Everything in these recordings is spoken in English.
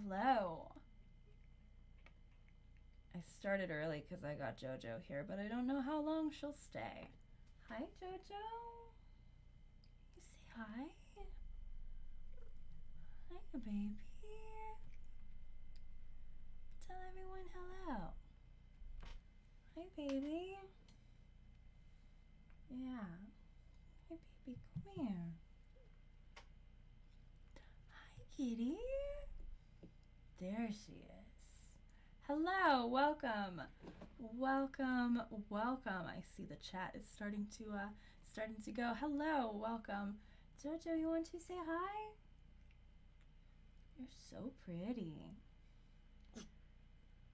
hello. I started early because I got JoJo here, but I don't know how long she'll stay. Hi, JoJo. You say hi? Hi, baby. Tell everyone hello. Hi, baby. Yeah. Hi, baby, come here. Hi, kitty. There she is. Hello, welcome. Welcome. I see the chat is starting to go. Hello, welcome. JoJo, you want to say hi? You're so pretty.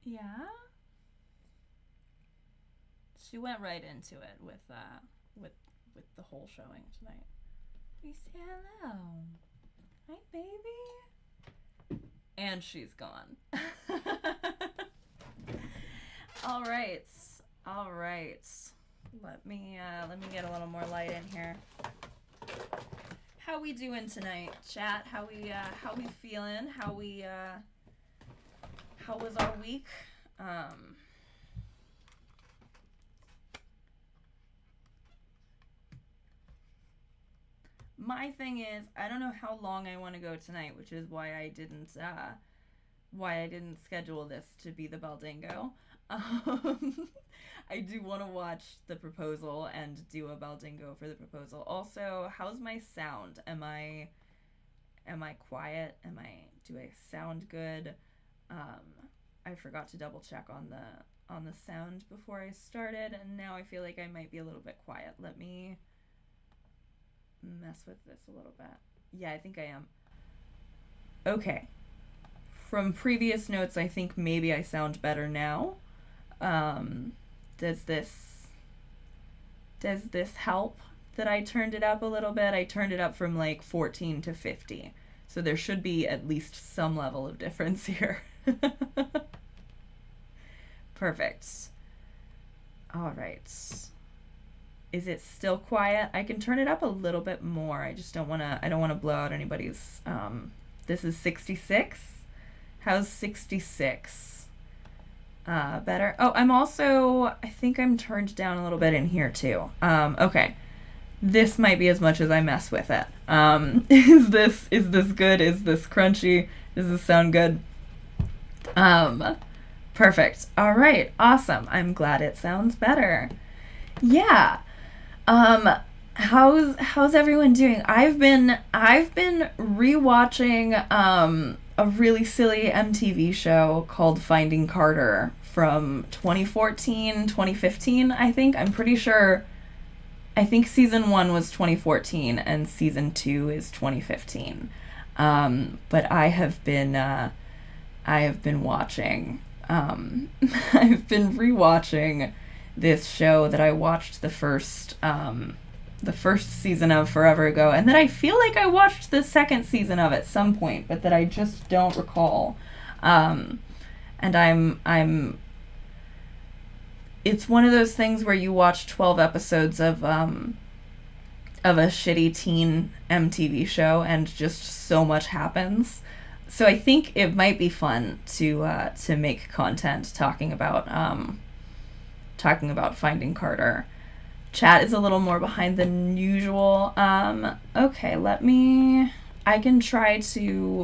Yeah? She went right into it with the whole showing tonight. You say hello. Hi, baby. And she's gone. All right. Let me get a little more light in here. How we doing tonight, chat? How we feeling? How was our week? My thing is, I don't know how long I want to go tonight, which is why I didn't schedule this to be the Baldingo. I do want to watch The Proposal and do a Baldingo for The Proposal. Also, how's my sound? Am I quiet? Do I sound good? I forgot to double check on the sound before I started, and now I feel like I might be a little bit quiet. Let me mess with this a little bit. Yeah, I think I am. Okay. From previous notes, I think maybe I sound better now. Does this help that I turned it up a little bit? I turned it up from like 14 to 50. So there should be at least some level of difference here. Perfect. All right. Is it still quiet? I can turn it up a little bit more. I don't want to blow out anybody's. This is 66. How's 66? Better. Oh, I think I'm turned down a little bit in here too. Okay. This might be as much as I mess with it. Is this good? Is this crunchy? Does this sound good? Perfect. All right. Awesome. I'm glad it sounds better. Yeah. How's everyone doing? I've been rewatching a really silly MTV show called Finding Carter from 2014, 2015, I think. I'm pretty sure. I think season 1 was 2014 and season 2 is 2015. But I have been watching I've been rewatching this show that I watched the first season of forever ago, and then I feel like I watched the second season of at some point, but that I just don't recall. And it's one of those things where you watch 12 episodes of a shitty teen MTV show and just so much happens. So I think it might be fun to make content talking about Finding Carter. Chat is a little more behind than usual. Okay, I can try to see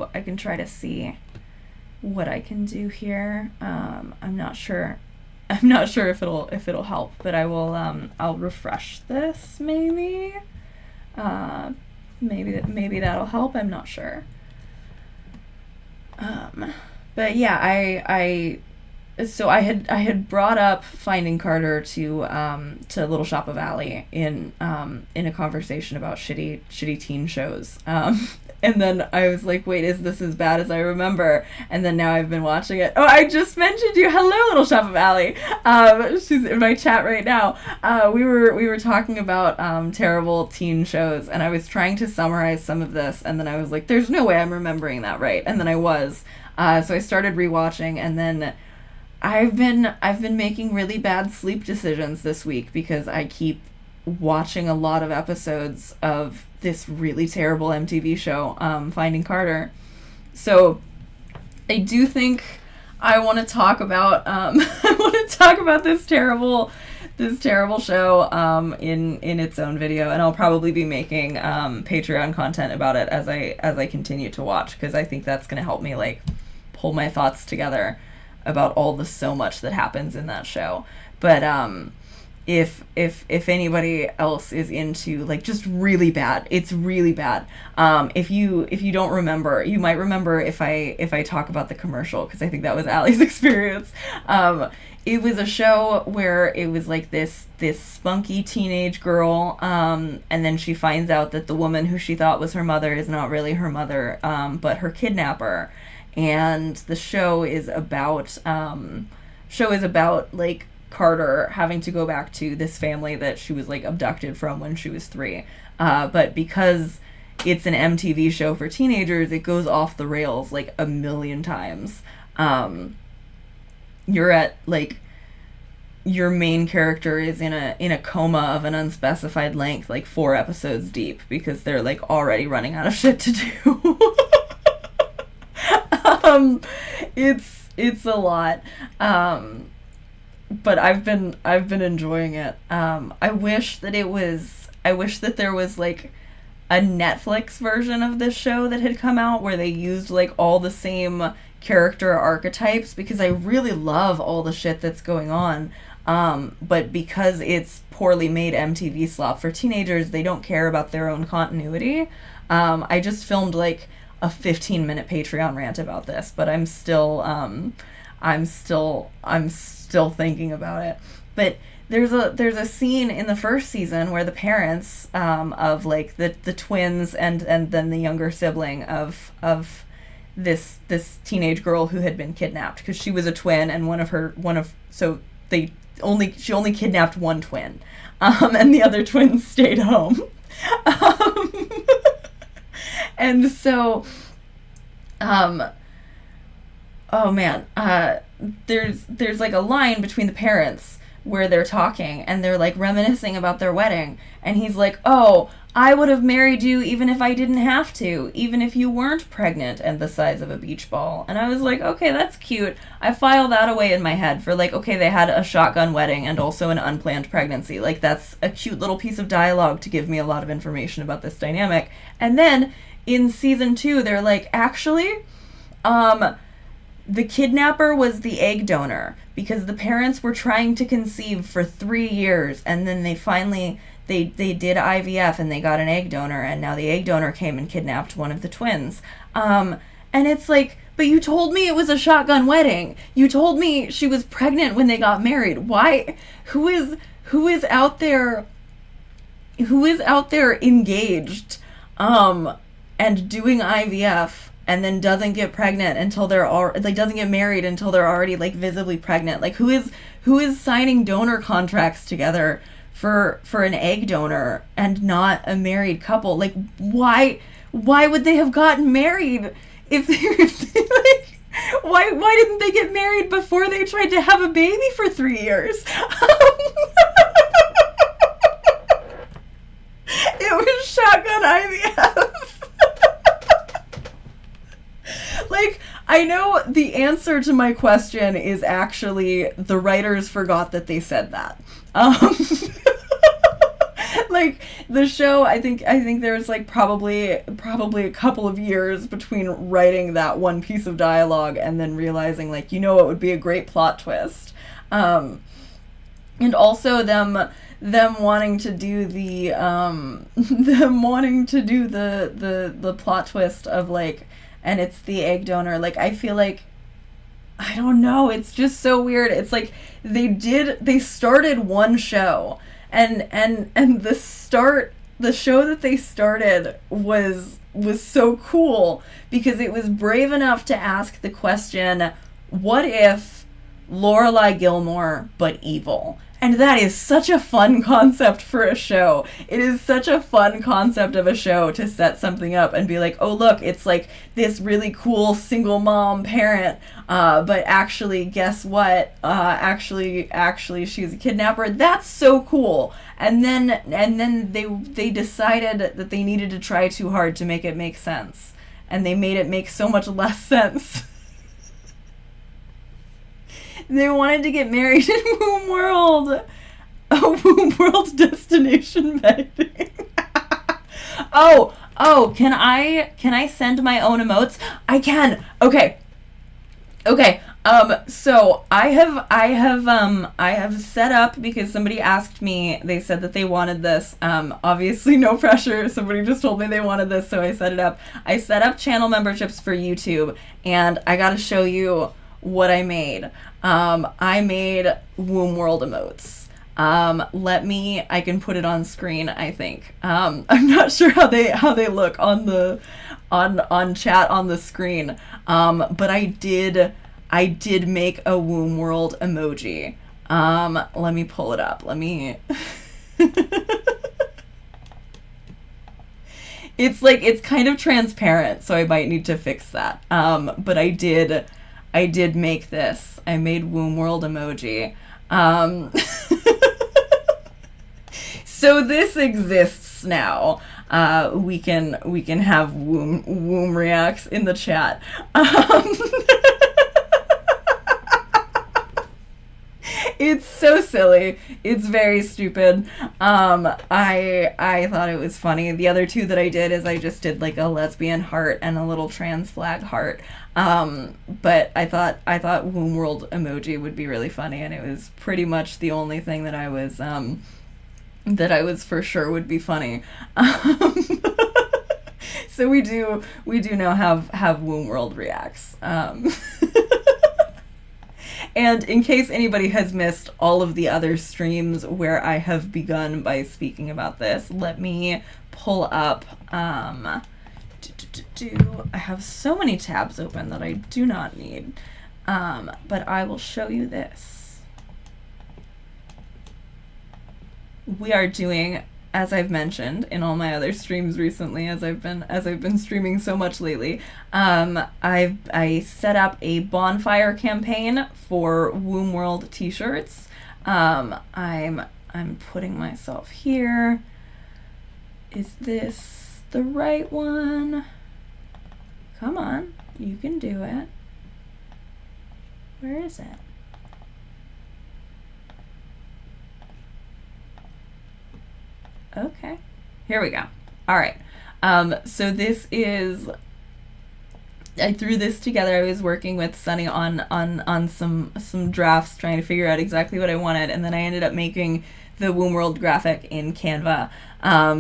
what I can do here. I'm not sure if it'll help, but I'll refresh this maybe. Maybe that'll help. I'm not sure. But yeah, I had brought up Finding Carter to Little Shop of Alley in a conversation about shitty teen shows. And then I was like, wait, is this as bad as I remember? And then now I've been watching it. Oh, I just mentioned you. Hello, Little Shop of Alley. She's in my chat right now. We were talking about terrible teen shows, and I was trying to summarize some of this, and then I was like, there's no way I'm remembering that right. And then I was. So I started rewatching, and then I've been making really bad sleep decisions this week because I keep watching a lot of episodes of this really terrible MTV show, Finding Carter. So I do think I want to talk about I want to talk about this terrible show in its own video, and I'll probably be making Patreon content about it as I continue to watch, because I think that's going to help me like pull my thoughts together about all the so much that happens in that show. But if anybody else is into like just really bad, it's really bad. If you don't remember, you might remember if I talk about the commercial, because I think that was Allie's experience. It was a show where it was like this spunky teenage girl, and then she finds out that the woman who she thought was her mother is not really her mother, but her kidnapper. And the show is about like Carter having to go back to this family that she was like abducted from when she was 3. But because it's an MTV show for teenagers, it goes off the rails like a million times. You're at like, your main character is in a coma of an unspecified length, like 4 episodes deep, because they're like already running out of shit to do. It's a lot. But I've been enjoying it. I wish that there was like a Netflix version of this show that had come out where they used like all the same character archetypes, because I really love all the shit that's going on. But because it's poorly made MTV slop for teenagers, they don't care about their own continuity. I just filmed like a 15-minute Patreon rant about this, but I'm still thinking about it. But there's a scene in the first season where the parents of like the twins and then the younger sibling of this teenage girl who had been kidnapped, because she was a twin, and she only kidnapped one twin, and the other twins stayed home. And so, oh man, there's like a line between the parents where they're talking and they're like reminiscing about their wedding, and he's like, "Oh, I would have married you even if I didn't have to, even if you weren't pregnant and the size of a beach ball." And I was like, okay, that's cute. I file that away in my head for like, okay, they had a shotgun wedding and also an unplanned pregnancy. Like, that's a cute little piece of dialogue to give me a lot of information about this dynamic. And then in season 2, they're like, actually, the kidnapper was the egg donor, because the parents were trying to conceive for 3 years, and then they finally they did IVF and they got an egg donor, and now the egg donor came and kidnapped one of the twins. And it's like, but you told me it was a shotgun wedding. You told me she was pregnant when they got married. Why? Who is out there engaged and doing IVF and then doesn't get pregnant until they're doesn't get married until they're already like visibly pregnant? Like, who is signing donor contracts together for an egg donor and not a married couple? Like, why would they have gotten married if they like, why didn't they get married before they tried to have a baby for 3 years? It was shotgun IVF. Like, I know the answer to my question is actually the writers forgot that they said that. Like, the show, I think there's like probably a couple of years between writing that one piece of dialogue and then realizing, like, it would be a great plot twist. And also them wanting to do the the plot twist of like, and it's the egg donor. Like, I feel like, I don't know, it's just so weird. It's like they started one show, and the show that they started was so cool because it was brave enough to ask the question, what if Lorelai Gilmore but evil? And that is such a fun concept for a show. It is such a fun concept of a show to set something up and be like, oh, look, it's like this really cool single mom parent, but actually, guess what? Actually, she's a kidnapper. That's so cool. And then they decided that they needed to try too hard to make it make sense. And they made it make so much less sense. They wanted to get married in Womb World. A Womb World destination wedding. Oh, can I send my own emotes? I can. Okay. So I have set up, because somebody asked me, they said that they wanted this. Obviously no pressure. Somebody just told me they wanted this, so I set it up. I set up channel memberships for YouTube, and I gotta show you what I made. I made Womb World emotes. I can put it on screen, I think. I'm not sure how they look on chat on the screen. But I did make a Womb World emoji. Let me pull it up. It's kind of transparent, so I might need to fix that. But I did make this. I made Womb World emoji. So this exists now. We can have womb reacts in the chat. It's so silly. It's very stupid. I thought it was funny. The other two that I did is I just did like a lesbian heart and a little trans flag heart. But I thought Womb World emoji would be really funny, and it was pretty much the only thing that I was for sure would be funny. So we do now have Womb World reacts. And in case anybody has missed all of the other streams where I have begun by speaking about this, let me pull up. I have so many tabs open that I do not need, but I will show you this. We are doing, as I've mentioned in all my other streams recently, as I've been streaming so much lately, I set up a bonfire campaign for Womb World t-shirts. I'm putting myself here. Is this the right one? Come on, you can do it. Where is it? Okay, here we go. All right. So this is, I threw this together. I was working with Sunny on some drafts, trying to figure out exactly what I wanted, and then I ended up making the Womb World graphic in Canva.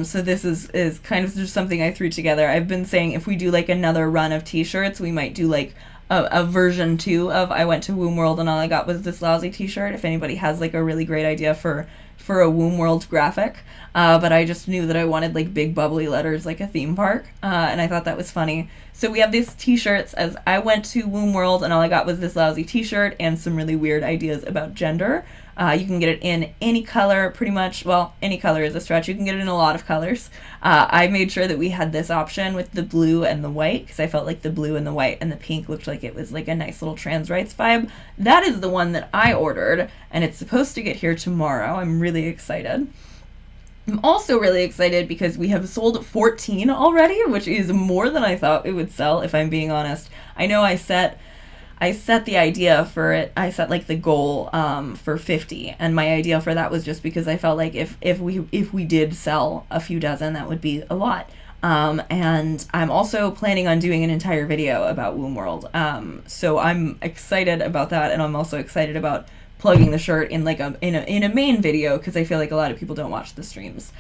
So this is kind of just something I threw together. I've been saying if we do like another run of t-shirts, we might do like a version 2 of I went to Womb World and all I got was this lousy t-shirt, if anybody has like a really great idea for a Womb World graphic. But I just knew that I wanted like big bubbly letters like a theme park, and I thought that was funny. So we have these t-shirts as I went to Womb World and all I got was this lousy t-shirt and some really weird ideas about gender. You can get it in any color, pretty much. Well, any color is a stretch. You can get it in a lot of colors. I made sure that we had this option with the blue and the white, because I felt like the blue and the white and the pink looked like it was like a nice little trans rights vibe. That is the one that I ordered, and it's supposed to get here tomorrow. I'm really excited. I'm also really excited because we have sold 14 already, which is more than I thought it would sell, if I'm being honest. I know I set the idea for it. I set like the goal for 50, and my idea for that was just because I felt like if we did sell a few dozen, that would be a lot. And I'm also planning on doing an entire video about Womb World. So I'm excited about that, and I'm also excited about plugging the shirt in like in a main video, because I feel like a lot of people don't watch the streams.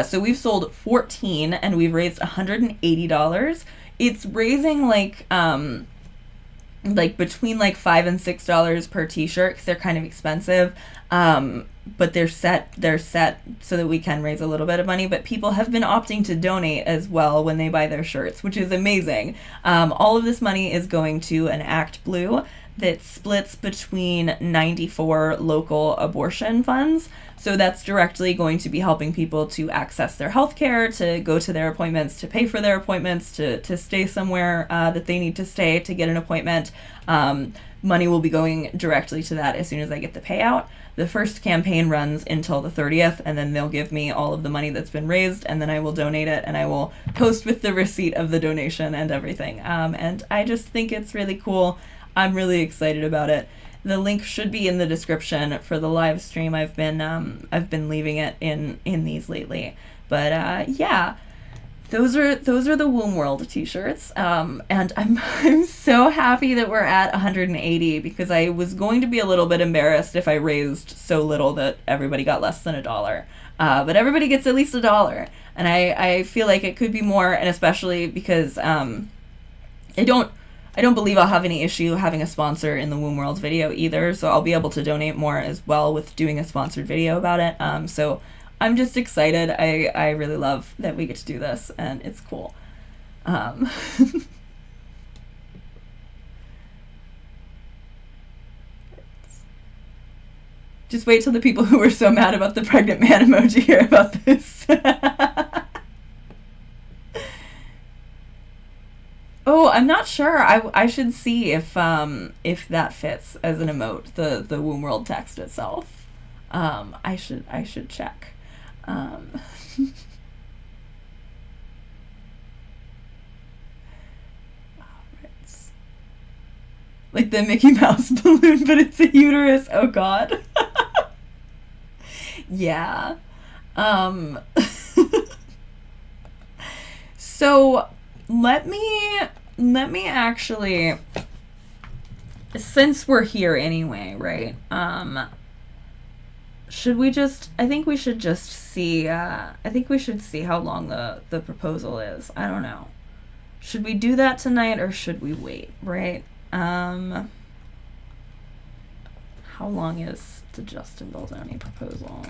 So we've sold 14 and we've raised $180. It's raising like between like $5 and $6 per t-shirt, because they're kind of expensive, but they're set so that we can raise a little bit of money. But people have been opting to donate as well when they buy their shirts, which is amazing. All of this money is going to an Act Blue that splits between 94 local abortion funds. So that's directly going to be helping people to access their health care, to go to their appointments, to pay for their appointments, to stay somewhere that they need to stay to get an appointment. Money will be going directly to that as soon as I get the payout. The first campaign runs until the 30th, and then they'll give me all of the money that's been raised, and then I will donate it, and I will post with the receipt of the donation and everything. And I just think it's really cool. I'm really excited about it. The link should be in the description for the live stream. I've been leaving it in these lately. But yeah, those are the Womb World t-shirts. And I'm so happy that we're at 180, because I was going to be a little bit embarrassed if I raised so little that everybody got less than $1. But everybody gets at least $1, and I feel like it could be more, and especially because I don't believe I'll have any issue having a sponsor in the Womb World video either, so I'll be able to donate more as well with doing a sponsored video about it. So I'm just excited. I really love that we get to do this, and it's cool. Just wait till the people who were so mad about the pregnant man emoji hear about this. Oh, I'm not sure. I should see if that fits as an emote, the Womb World text itself. I should check. Like the Mickey Mouse balloon, but it's a uterus. Oh God. Yeah. So let me actually, since we're here anyway, right? Should we just, I think we should just see, I think we should see how long the proposal is. I don't know. Should we do that tonight or should we wait, right? How long is the Justin Baldoni proposal?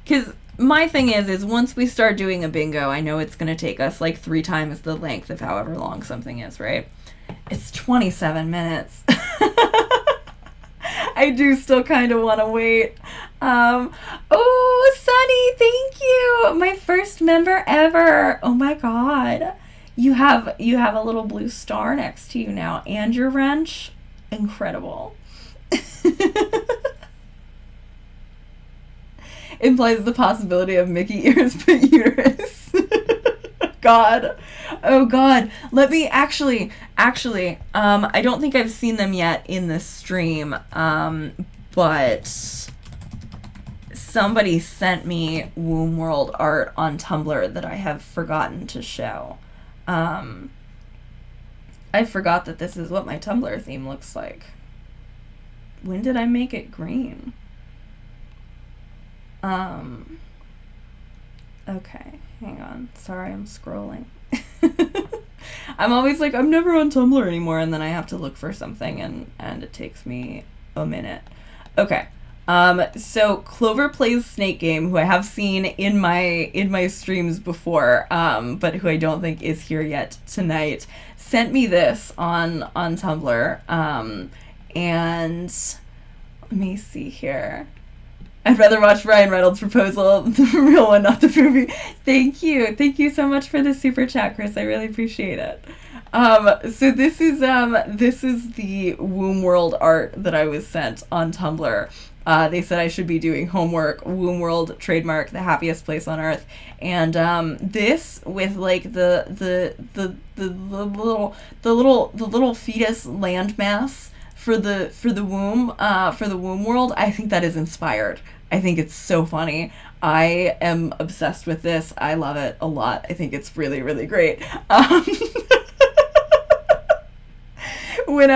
Because my thing is once we start doing a bingo, I know it's going to take us like 3 times the length of however long something is, right? It's 27 minutes. I do still kind of want to wait. Oh, Sunny, thank you. My first member ever. Oh my God. You have a little blue star next to you now, and your wrench. Incredible. Implies the possibility of Mickey ears but uterus. God. Oh God. Let me actually, I don't think I've seen them yet in this stream, but somebody sent me Womb World art on Tumblr that I have forgotten to show. I forgot that this is what my Tumblr theme looks like. When did I make it green? Okay, hang on. Sorry, I'm scrolling. I'm always like, I'm never on Tumblr anymore, and then I have to look for something, and it takes me a minute. Okay. So Clover Plays Snake Game, who I have seen in my streams before, but who I don't think is here yet tonight, sent me this on Tumblr, and let me see here. I'd rather watch Ryan Reynolds' proposal, the real one, not the movie. Thank you so much for the super chat, Chris. I really appreciate it. So this is the Womb World art that I was sent on Tumblr. They said I should be doing homework. Womb World trademark, the happiest place on earth, and this with like the little fetus landmass for the womb world. I think that is inspired. I think it's so funny. I am obsessed with this. I love it a lot. I think it's really, really great. When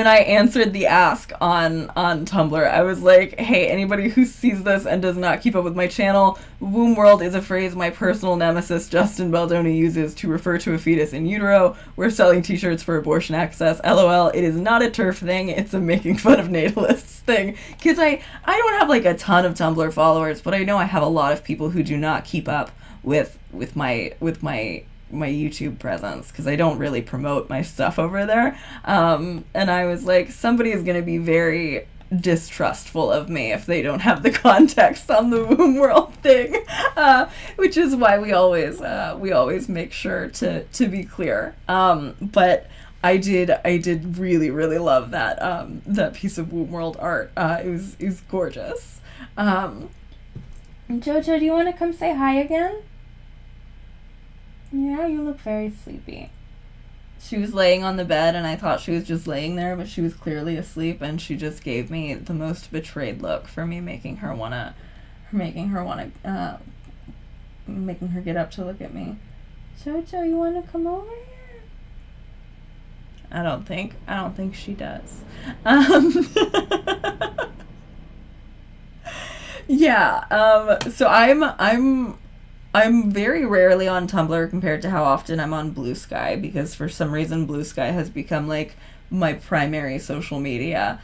I answered the ask on Tumblr, I was like, hey, anybody who sees this and does not keep up with my channel, Womb World is a phrase my personal nemesis Justin Baldoni uses to refer to a fetus in utero. We're selling t-shirts for abortion access. LOL, it is not a TERF thing, it's a making fun of natalists thing. Because I don't have like a ton of Tumblr followers, but I know I have a lot of people who do not keep up with my YouTube presence, because I don't really promote my stuff over there. And I was like, somebody is going to be very distrustful of me if they don't have the context on the Womb World thing, which is why we always make sure to be clear. But I did really, really love that piece of Womb World art. It was gorgeous. Jojo, do you want to come say hi again? Yeah, you look very sleepy. She was laying on the bed, and I thought she was just laying there, but she was clearly asleep, and she just gave me the most betrayed look for me making her get up to look at me. Jojo, you wanna come over here? I don't think she does. Yeah. So I'm very rarely on Tumblr compared to how often I'm on Blue Sky, because for some reason Blue Sky has become like my primary social media,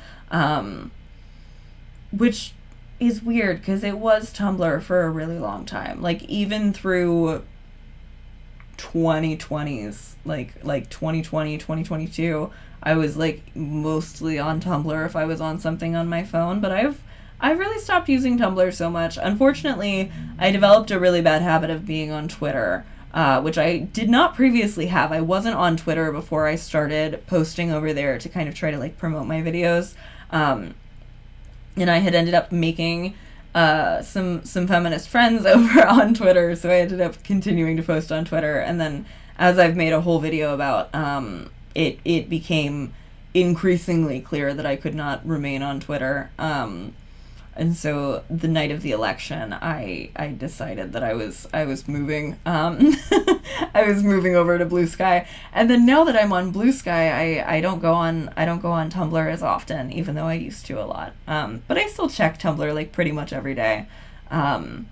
which is weird because it was Tumblr for a really long time. Like even through 2020s, like 2020, 2022, I was like mostly on Tumblr if I was on something on my phone, but I've really stopped using Tumblr so much. Unfortunately, I developed a really bad habit of being on Twitter, which I did not previously have. I wasn't on Twitter before I started posting over there to kind of try to like promote my videos. And I had ended up making some feminist friends over on Twitter, so I ended up continuing to post on Twitter. And then as I've made a whole video about it became increasingly clear that I could not remain on Twitter. And so the night of the election, I decided that I was moving I was moving over to Blue Sky. And then now that I'm on Blue Sky, I don't go on Tumblr as often, even though I used to a lot. But I still check Tumblr like pretty much every day. I'm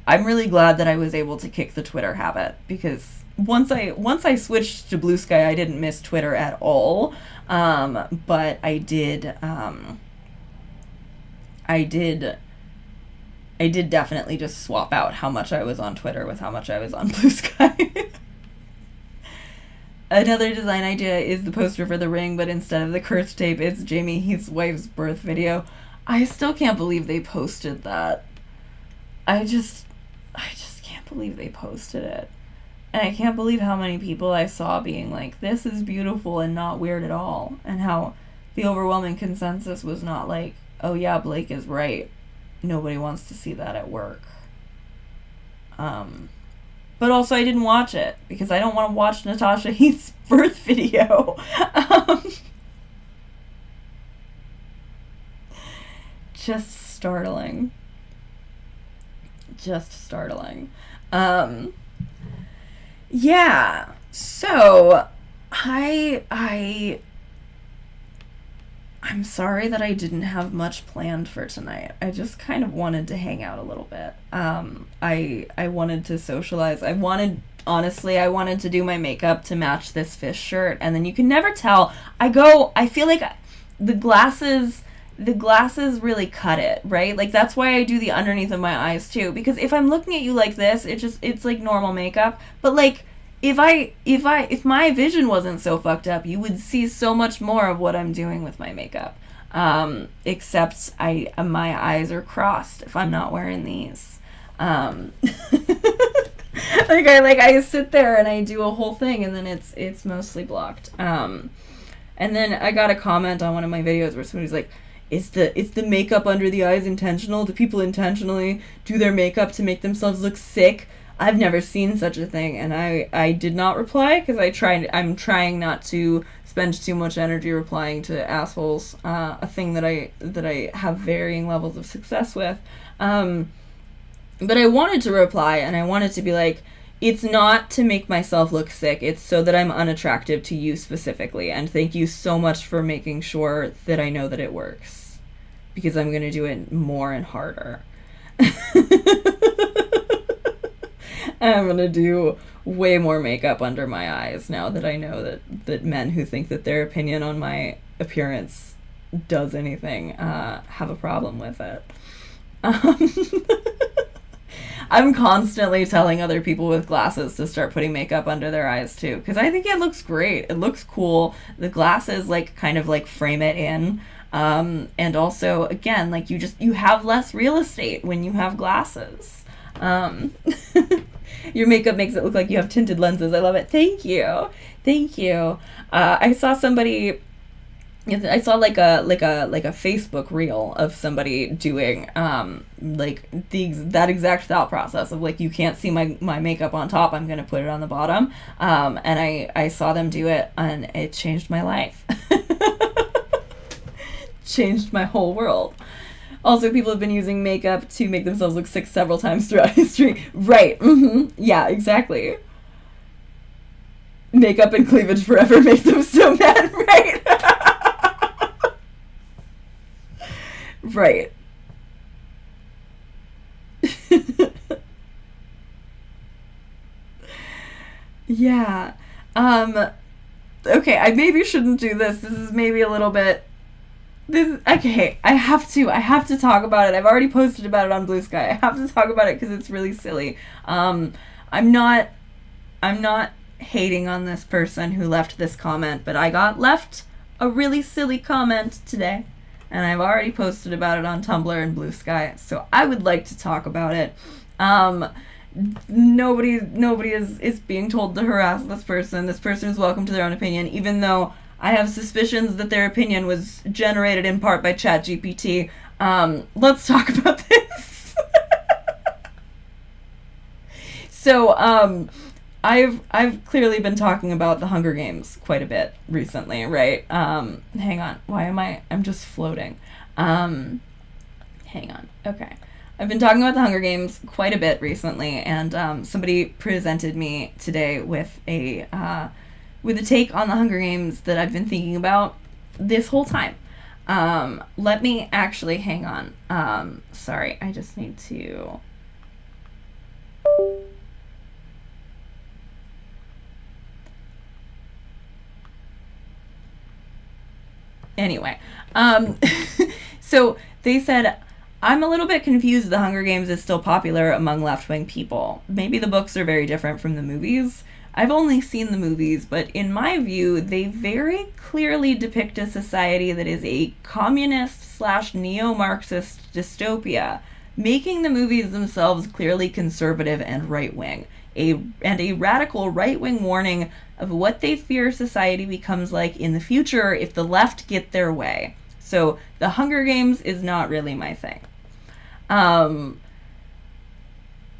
really glad that I was able to kick the Twitter habit, because once I switched to Blue Sky, I didn't miss Twitter at all. But I did definitely just swap out how much I was on Twitter with how much I was on Blue Sky. Another design idea is the poster for The Ring, but instead of the curse tape, it's Jamie Heath's wife's birth video. I still can't believe they posted that. I just can't believe they posted it. And I can't believe how many people I saw being like, this is beautiful and not weird at all. And how the overwhelming consensus was not like, oh yeah, Blake is right. Nobody wants to see that at work. But also I didn't watch it because I don't want to watch Natasha Heath's birth video. Just startling. Yeah. So I'm sorry that I didn't have much planned for tonight. I just kind of wanted to hang out a little bit. I wanted to socialize. I wanted to do my makeup to match this fish shirt, and then you can never tell. I feel like the glasses really cut it, right? Like that's why I do the underneath of my eyes too, because if I'm looking at you like this, it's like normal makeup, but like if my vision wasn't so fucked up, you would see so much more of what I'm doing with my makeup. Except my eyes are crossed if I'm not wearing these. I sit there and I do a whole thing and then it's mostly blocked. And then I got a comment on one of my videos where somebody's like, Is the makeup under the eyes intentional? Do people intentionally do their makeup to make themselves look sick? I've never seen such a thing, and I did not reply because I'm trying not to spend too much energy replying to assholes. A thing that I have varying levels of success with. But I wanted to reply, and I wanted to be like, it's not to make myself look sick. It's so that I'm unattractive to you specifically, and thank you so much for making sure that I know that it works, because I'm gonna do it more and harder. I'm gonna do way more makeup under my eyes now that I know that men who think that their opinion on my appearance does anything have a problem with it. I'm constantly telling other people with glasses to start putting makeup under their eyes too, because I think it looks great. It looks cool. The glasses like kind of like frame it in. And also, again, like you have less real estate when you have glasses. Your makeup makes it look like you have tinted lenses. I love it. Thank you. I saw somebody I saw like a Facebook reel of somebody doing like that exact thought process of like, you can't see my makeup on top, I'm gonna put it on the bottom, and I saw them do it and it changed my life. Changed my whole world. Also, people have been using makeup to make themselves look sick several times throughout history. Right. Yeah, exactly. Makeup and cleavage forever make them so mad. Right. Right. Yeah. Um, okay, I maybe shouldn't do this. This is maybe a little bit. This okay. I have to talk about it. I've already posted about it on Blue Sky. I have to talk about it because it's really silly. I'm not. I'm not hating on this person who left this comment, but I got left a really silly comment today, and I've already posted about it on Tumblr and Blue Sky. So I would like to talk about it. Nobody is being told to harass this person. This person is welcome to their own opinion, even though I have suspicions that their opinion was generated in part by ChatGPT. Let's talk about this. So, I've clearly been talking about the Hunger Games quite a bit recently, right? Hang on. I'm just floating. Hang on. Okay. I've been talking about the Hunger Games quite a bit recently, and somebody presented me today with a take on the Hunger Games that I've been thinking about this whole time. Let me actually hang on. Sorry, I just need to. Anyway, so they said, I'm a little bit confused The Hunger Games is still popular among left-wing people. Maybe the books are very different from the movies. I've only seen the movies, but in my view, they very clearly depict a society that is a communist/neo-Marxist dystopia, making the movies themselves clearly conservative and right-wing, and a radical right-wing warning of what they fear society becomes like in the future if the left get their way. So the Hunger Games is not really my thing. And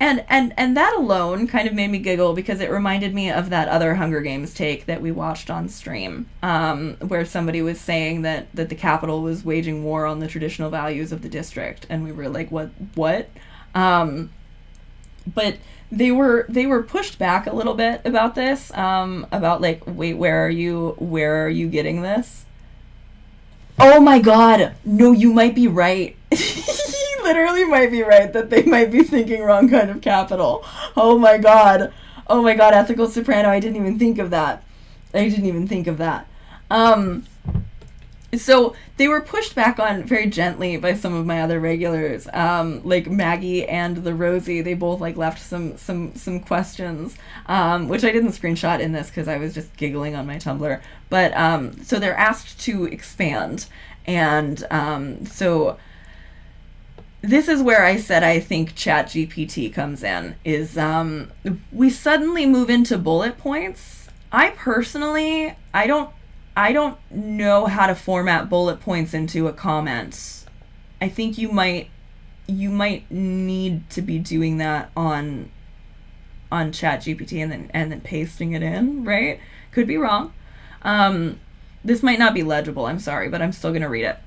that alone kind of made me giggle because it reminded me of that other Hunger Games take that we watched on stream, where somebody was saying that the Capitol was waging war on the traditional values of the district, and we were like, what? But they were pushed back a little bit about this, about like, wait, where are you getting this? Oh my god, no, you might be right. You literally might be right that they might be thinking wrong kind of capital. Oh my god, ethical soprano, I didn't even think of that. So they were pushed back on very gently by some of my other regulars, like Maggie and the Rosie. They both like left some questions, which I didn't screenshot in this because I was just giggling on my Tumblr. But so they're asked to expand, and so this is where I said I think ChatGPT comes in. Is we suddenly move into bullet points. I personally, I don't know how to format bullet points into a comment. I think you might need to be doing that on ChatGPT and then pasting it in, right? Could be wrong. This might not be legible, I'm sorry, but I'm still going to read it.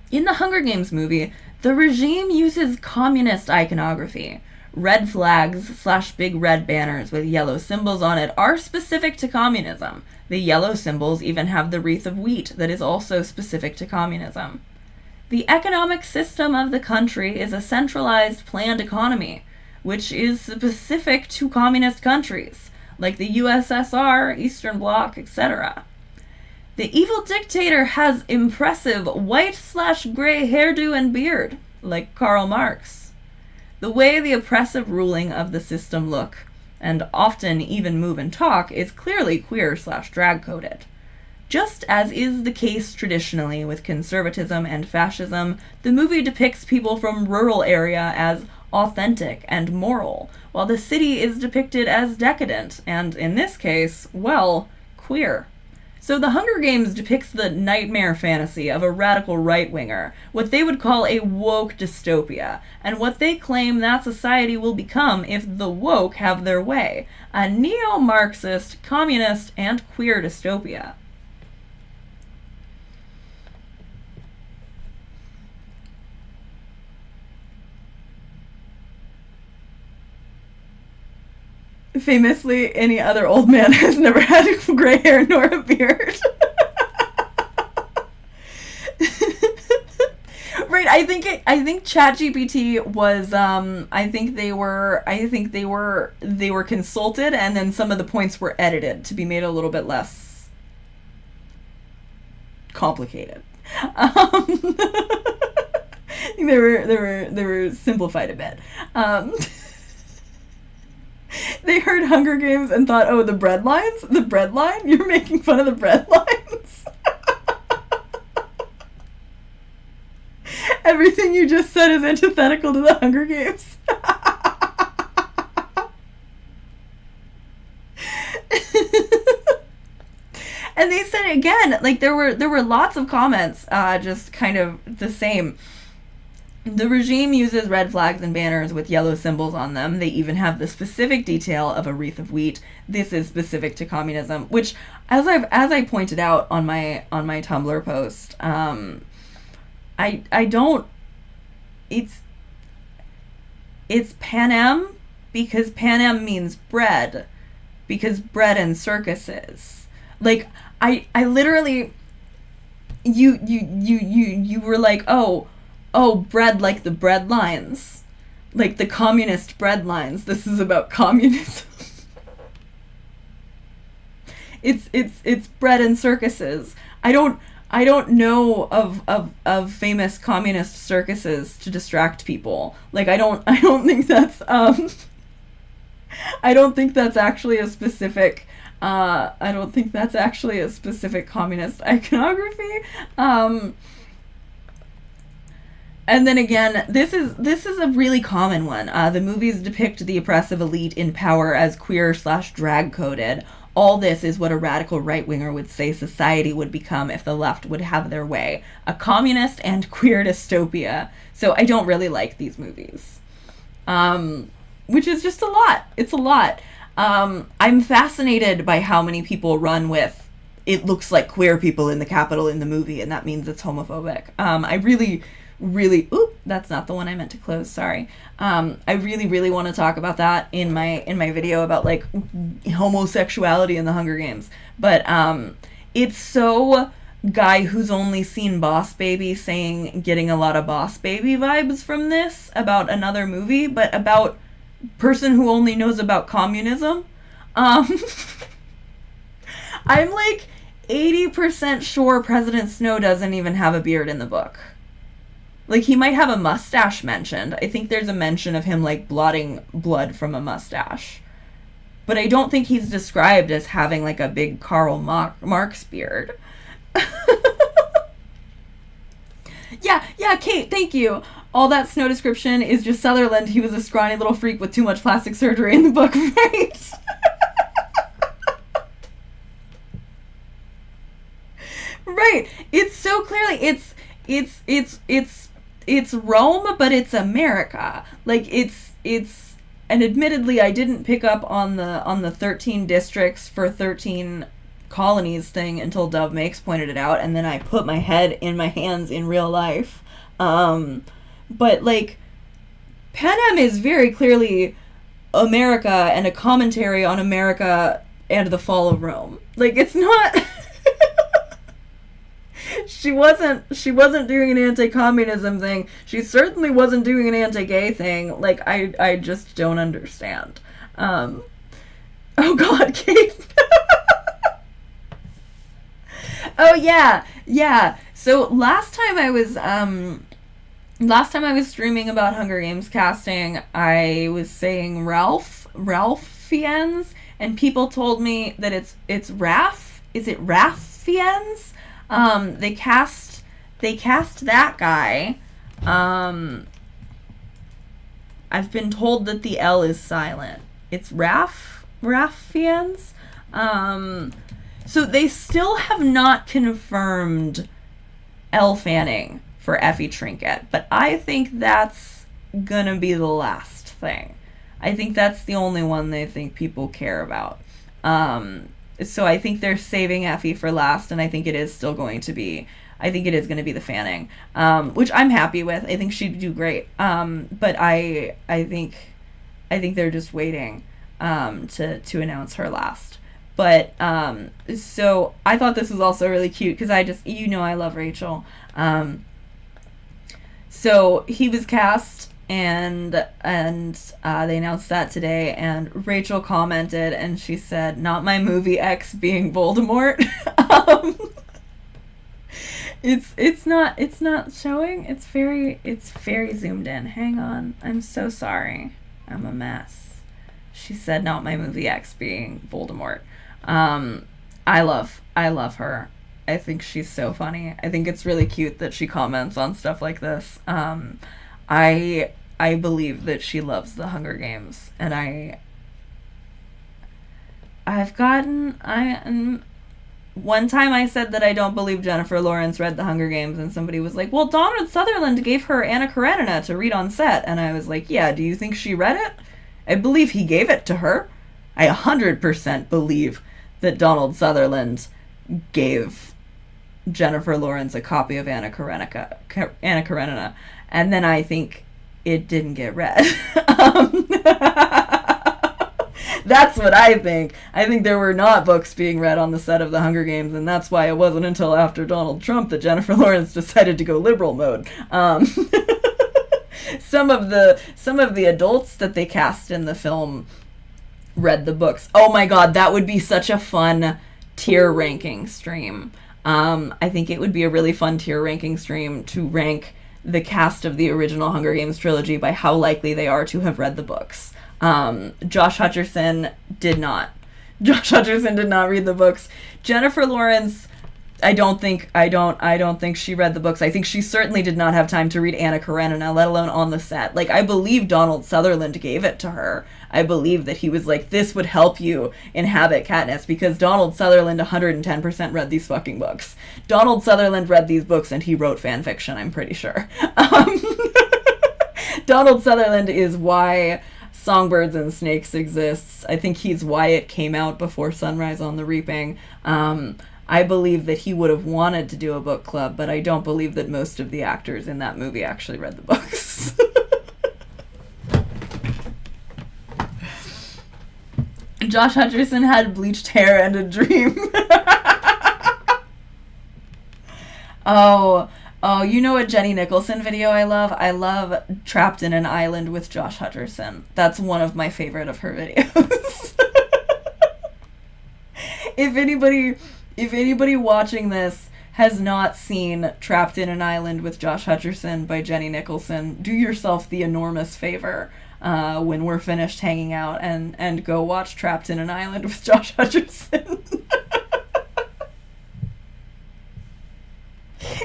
In the Hunger Games movie, the regime uses communist iconography. Red flags / big red banners with yellow symbols on it are specific to communism. The yellow symbols even have the wreath of wheat that is also specific to communism. The economic system of the country is a centralized planned economy, which is specific to communist countries, like the USSR, Eastern Bloc, etc. The evil dictator has impressive white / gray hairdo and beard, like Karl Marx. The way the oppressive ruling of the system look, and often even move and talk, is clearly queer / drag coded. Just as is the case traditionally with conservatism and fascism, the movie depicts people from rural area as authentic and moral, while the city is depicted as decadent and, in this case, well, queer. So The Hunger Games depicts the nightmare fantasy of a radical right-winger, what they would call a woke dystopia, and what they claim that society will become if the woke have their way, a neo-Marxist, communist, and queer dystopia. Famously, any other old man has never had gray hair nor a beard. Right, I think ChatGPT was they were consulted, and then some of the points were edited to be made a little bit less complicated. They were simplified a bit. They heard Hunger Games and thought, oh, the bread lines? The bread line? You're making fun of the bread lines? Everything you just said is antithetical to the Hunger Games. And they said again, like there were lots of comments, just kind of the same. The regime uses red flags and banners with yellow symbols on them. They even have the specific detail of a wreath of wheat. This is specific to communism, which, as I pointed out on my Tumblr post, I don't. It's Panem because Panem means bread, because bread and circuses. Like I literally, you were like, oh, bread, like the bread lines, like the communist bread lines. This is about communism. It's bread and circuses. I don't know of famous communist circuses to distract people. Like I don't think that's I don't think that's actually a specific communist iconography. And then again, this is a really common one. The movies depict the oppressive elite in power as queer/drag coded. All this is what a radical right-winger would say society would become if the left would have their way. A communist and queer dystopia. So I don't really like these movies. Which is just a lot. It's a lot. I'm fascinated by how many people run with, it looks like queer people in the Capitol in the movie, and that means it's homophobic. I really, that's not the one I meant to close, sorry. I really want to talk about that in my video about like homosexuality in the Hunger Games. But it's so guy who's only seen Boss Baby saying, getting a lot of Boss Baby vibes from this about another movie, but about person who only knows about communism. I'm like 80% sure President Snow doesn't even have a beard in the book. Like, he might have a mustache mentioned. I think there's a mention of him, like, blotting blood from a mustache. But I don't think he's described as having, like, a big Karl Marx beard. Yeah, Kate, thank you. All that Snow description is just Sutherland. He was a scrawny little freak with too much plastic surgery in the book, right? Right. It's so clearly, it's Rome, but it's America. Like it's and admittedly I didn't pick up on the 13 districts for 13 colonies thing until Dove Makes pointed it out, and then I put my head in my hands in real life. But like Panem is very clearly America and a commentary on America and the fall of Rome. Like it's not She wasn't doing an anti-communism thing. She certainly wasn't doing an anti-gay thing. Like, I just don't understand. Oh God, Kate. Oh yeah. So last time I was streaming about Hunger Games casting, I was saying Ralph Fiennes, and people told me that it's Raph. Is it Raph Fiennes? They cast that guy. I've been told that the L is silent. It's Raph Fiennes. So they still have not confirmed Elle Fanning for Effie Trinket, but I think that's gonna be the last thing. I think that's the only one they think people care about. So I think they're saving Effie for last, and I think it is still going to be. I think it is going to be the Fanning, which I'm happy with. I think she'd do great. But I think they're just waiting to announce her last. But so I thought this was also really cute because I just I love Rachel. So he was cast, and they announced that today, and Rachel commented, and she said, "Not my movie X being Voldemort." It's not showing. It's very zoomed in. Hang on. I'm so sorry. I'm a mess. She said, "Not my movie X being Voldemort." I love her. I think she's so funny. I think it's really cute that she comments on stuff like this. I believe that she loves the Hunger Games, and one time I said that I don't believe Jennifer Lawrence read the Hunger Games, and somebody was like, "Well, Donald Sutherland gave her Anna Karenina to read on set," and I was like, "Yeah, do you think she read it? I believe he gave it to her. I 100% believe that Donald Sutherland gave Jennifer Lawrence a copy of Anna Karenina, and then I think it didn't get read." That's what I think. I think there were not books being read on the set of The Hunger Games, and that's why it wasn't until after Donald Trump that Jennifer Lawrence decided to go liberal mode. Some of the adults that they cast in the film read the books. Oh my god, that would be such a fun tier ranking stream. I think it would be a really fun tier ranking stream to rank the cast of the original Hunger Games trilogy by how likely they are to have read the books. Josh Hutcherson did not. Josh Hutcherson did not read the books. Jennifer Lawrence, I don't think she read the books. I think she certainly did not have time to read Anna Karenina, let alone on the set. Like, I believe Donald Sutherland gave it to her. I believe that he was like, "This would help you inhabit Katniss," because Donald Sutherland 110% read these fucking books. Donald Sutherland read these books and he wrote fan fiction, I'm pretty sure. Donald Sutherland is why Songbirds and Snakes exists. I think he's why it came out before Sunrise on the Reaping. I believe that he would have wanted to do a book club, but I don't believe that most of the actors in that movie actually read the books. Josh Hutcherson had bleached hair and a dream. Oh, you know what Jenny Nicholson video I love? I love Trapped in an Island with Josh Hutcherson. That's one of my favorite of her videos. If anybody watching this has not seen Trapped in an Island with Josh Hutcherson by Jenny Nicholson, do yourself the enormous favor when we're finished hanging out and go watch Trapped in an Island with Josh Hutcherson.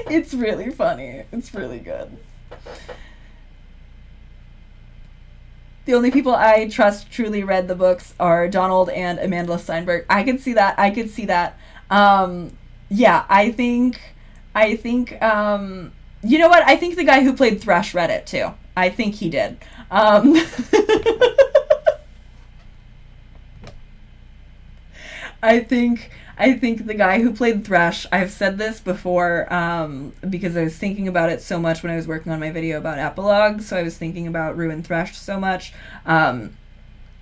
It's really funny. It's really good. The only people I trust truly read the books are Donald and Amanda Steinberg. I could see that. Yeah, I think, you know what? I think the guy who played Thresh read it too. I think he did. I think the guy who played Thresh, I've said this before, because I was thinking about it so much when I was working on my video about epilogue, so I was thinking about Rue and Thresh so much.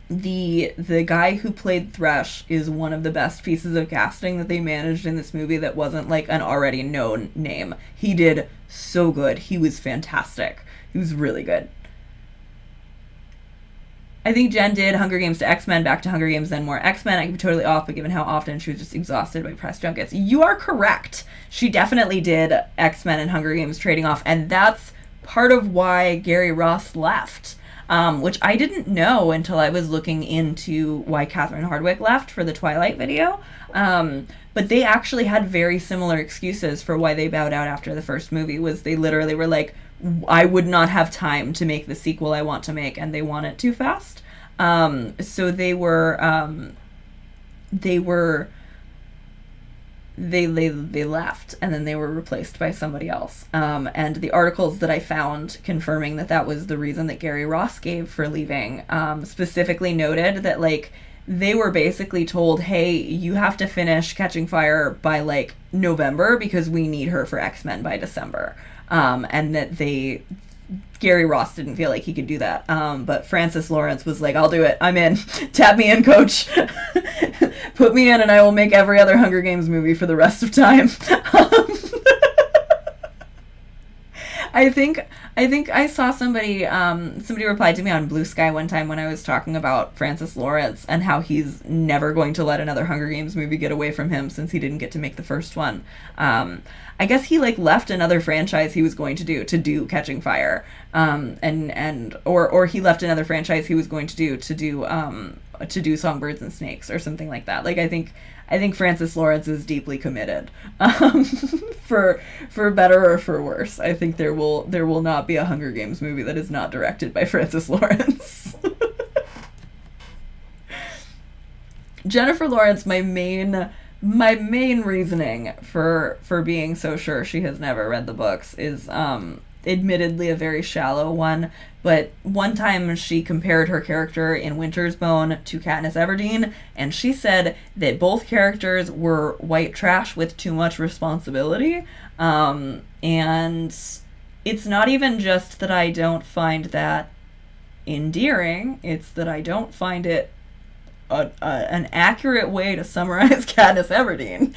The guy who played Thresh is one of the best pieces of casting that they managed in this movie that wasn't like an already known name. He did so good. He was fantastic. He was really good. I think Jen did Hunger Games to X-Men, back to Hunger Games, then more X-Men. I could be totally off, but given how often she was just exhausted by press junkets. You are correct. She definitely did X-Men and Hunger Games trading off, and that's part of why Gary Ross left, which I didn't know until I was looking into why Catherine Hardwicke left for the Twilight video. But they actually had very similar excuses for why they bowed out after the first movie, was they literally were like, I would not have time to make the sequel I want to make, and they want it too fast. So they were they left, and then they were replaced by somebody else. And the articles that I found confirming that that was the reason that Gary Ross gave for leaving, specifically noted that, like, they were basically told, hey, you have to finish Catching Fire by, like, November because we need her for X-Men by December. And that Gary Ross didn't feel like he could do that. But Francis Lawrence was like, I'll do it. I'm in. Tap me in, coach. Put me in and I will make every other Hunger Games movie for the rest of time. I think I saw somebody replied to me on Blue Sky one time when I was talking about Francis Lawrence and how he's never going to let another Hunger Games movie get away from him since he didn't get to make the first one. I guess he, like, left another franchise he was going to do Catching Fire, or he left another franchise he was going to do Songbirds and Snakes or something like that. Like, I think Francis Lawrence is deeply committed, for better or for worse. I think there will not be a Hunger Games movie that is not directed by Francis Lawrence. Jennifer Lawrence, my main reasoning for being so sure she has never read the books is admittedly a very shallow one, but one time she compared her character in Winter's Bone to Katniss Everdeen, and she said that both characters were white trash with too much responsibility. And it's not even just that I don't find that endearing, it's that I don't find it an accurate way to summarize Katniss Everdeen.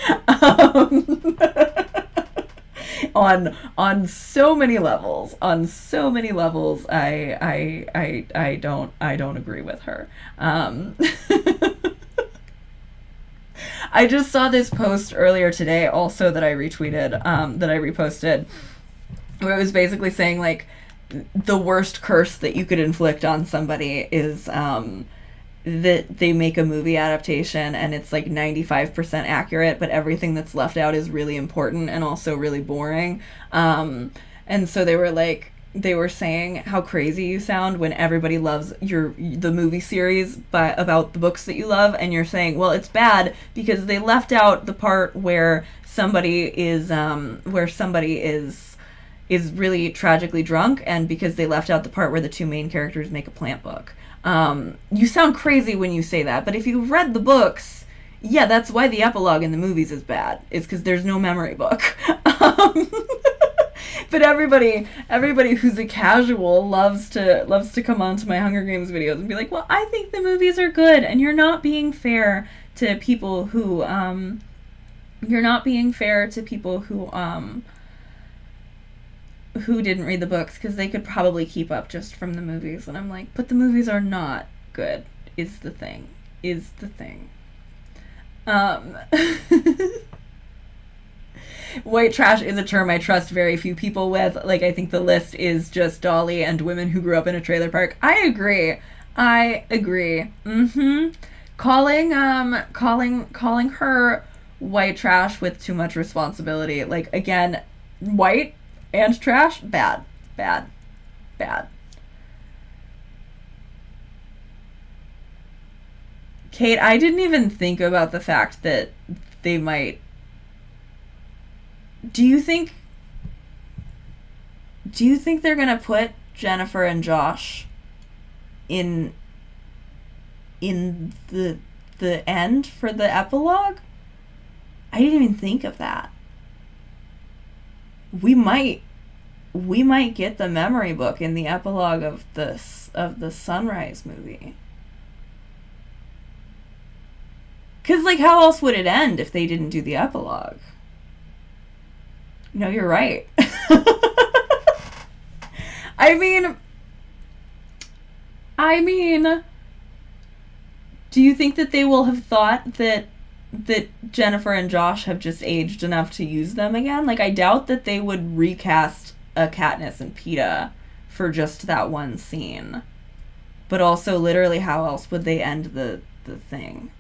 On so many levels, I don't agree with her. I just saw this post earlier today, also, that I retweeted, that I reposted, where it was basically saying, like, the worst curse that you could inflict on somebody is that they make a movie adaptation and it's like 95% accurate, but everything that's left out is really important and also really boring. And so they were saying how crazy you sound when everybody loves the movie series about the books that you love, and you're saying, well, it's bad because they left out the part where somebody is really tragically drunk, and because they left out the part where the two main characters make a plant book. You sound crazy when you say that, but if you've read the books, yeah, that's why the epilogue in the movies is bad. It's because there's no memory book. But everybody who's a casual loves to come onto my Hunger Games videos and be like, well, I think the movies are good, and you're not being fair to people who who didn't read the books, because they could probably keep up just from the movies. And I'm like, but the movies are not good, is the thing. White trash is a term I trust very few people with. Like, I think the list is just Dolly and women who grew up in a trailer park. I agree. Calling her white trash with too much responsibility. Like, again, white and trash, bad. Kate, I didn't even think about the fact that they might... Do you think they're gonna put Jennifer and Josh in the end for the epilogue? I didn't even think of that. We might get the memory book in the epilogue of the Sunrise movie. 'Cause, like, how else would it end if they didn't do the epilogue? No, you're right. I mean, do you think that they will have thought that Jennifer and Josh have just aged enough to use them again? Like, I doubt that they would recast a Katniss and Peeta for just that one scene. But also, literally, how else would they end the thing?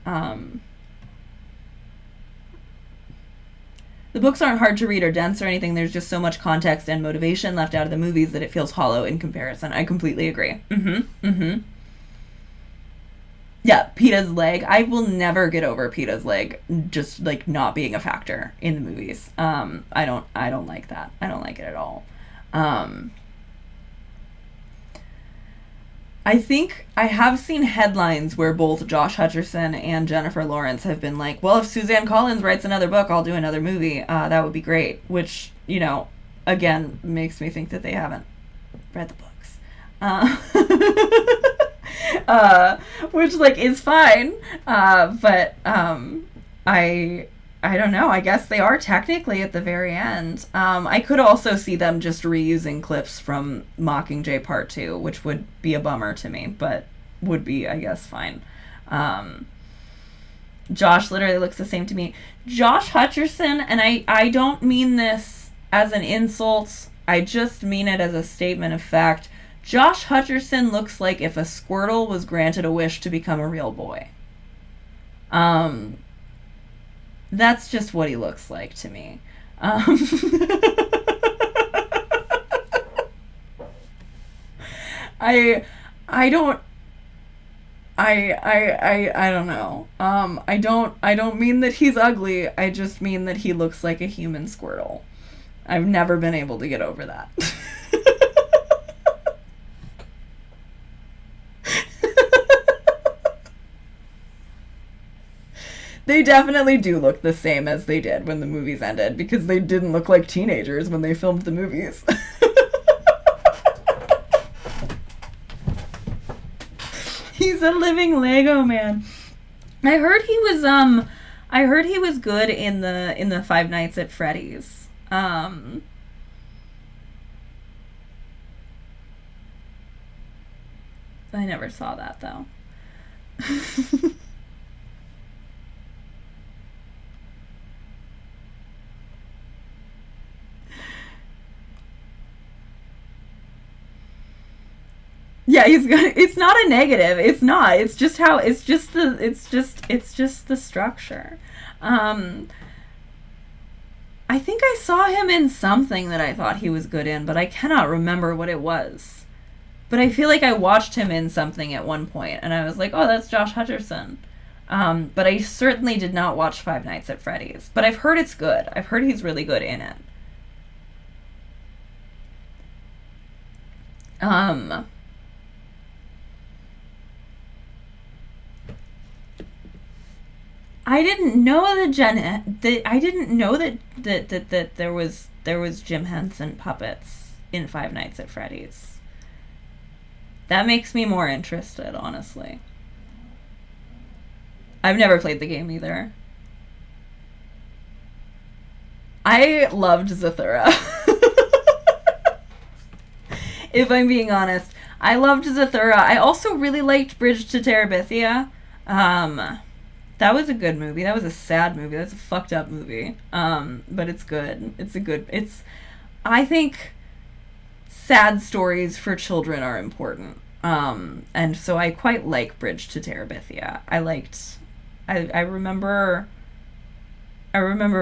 The books aren't hard to read or dense or anything. There's just so much context and motivation left out of the movies that it feels hollow in comparison. I completely agree. Yeah, Peta's leg. I will never get over Peta's leg just like not being a factor in the movies. I don't like that. I don't like it at all. Um, I think I have seen headlines where both Josh Hutcherson and Jennifer Lawrence have been like, "Well, if Suzanne Collins writes another book, I'll do another movie. That would be great." Which, again, makes me think that they haven't read the books. Uh, uh, which like is fine. But I I don't know. I guess they are technically at the very end. I could also see them just reusing clips from Mockingjay Part Two, which would be a bummer to me, but would be, I guess, fine. Um, Josh literally looks the same to me. Josh Hutcherson, and I don't mean this as an insult. I just mean it as a statement of fact. Josh Hutcherson looks like if a Squirtle was granted a wish to become a real boy. Um, that's just what he looks like to me. Um, I I don't I don't know. I don't mean that he's ugly. I just mean that he looks like a human Squirtle. I've never been able to get over that. They definitely do look the same as they did when the movies ended because they didn't look like teenagers when they filmed the movies. He's a living Lego man. I heard he was good in the Five Nights at Freddy's. I never saw that though. Yeah, he's good. It's not a negative. It's not. It's just how. It's just the structure. Um, I think I saw him in something that I thought he was good in, but I cannot remember what it was. But I feel like I watched him in something at one point, and I was like, "Oh, that's Josh Hutcherson." But I certainly did not watch Five Nights at Freddy's. But I've heard it's good. I've heard he's really good in it. Um, I didn't know I didn't know that there was Jim Henson puppets in Five Nights at Freddy's. That makes me more interested, honestly. I've never played the game either. I loved Zathura. If I'm being honest, I loved Zathura. I also really liked Bridge to Terabithia. Um, that was a good movie. That was a sad movie. That's a fucked up movie. But it's good. I think sad stories for children are important. And so I quite like Bridge to Terabithia. I remember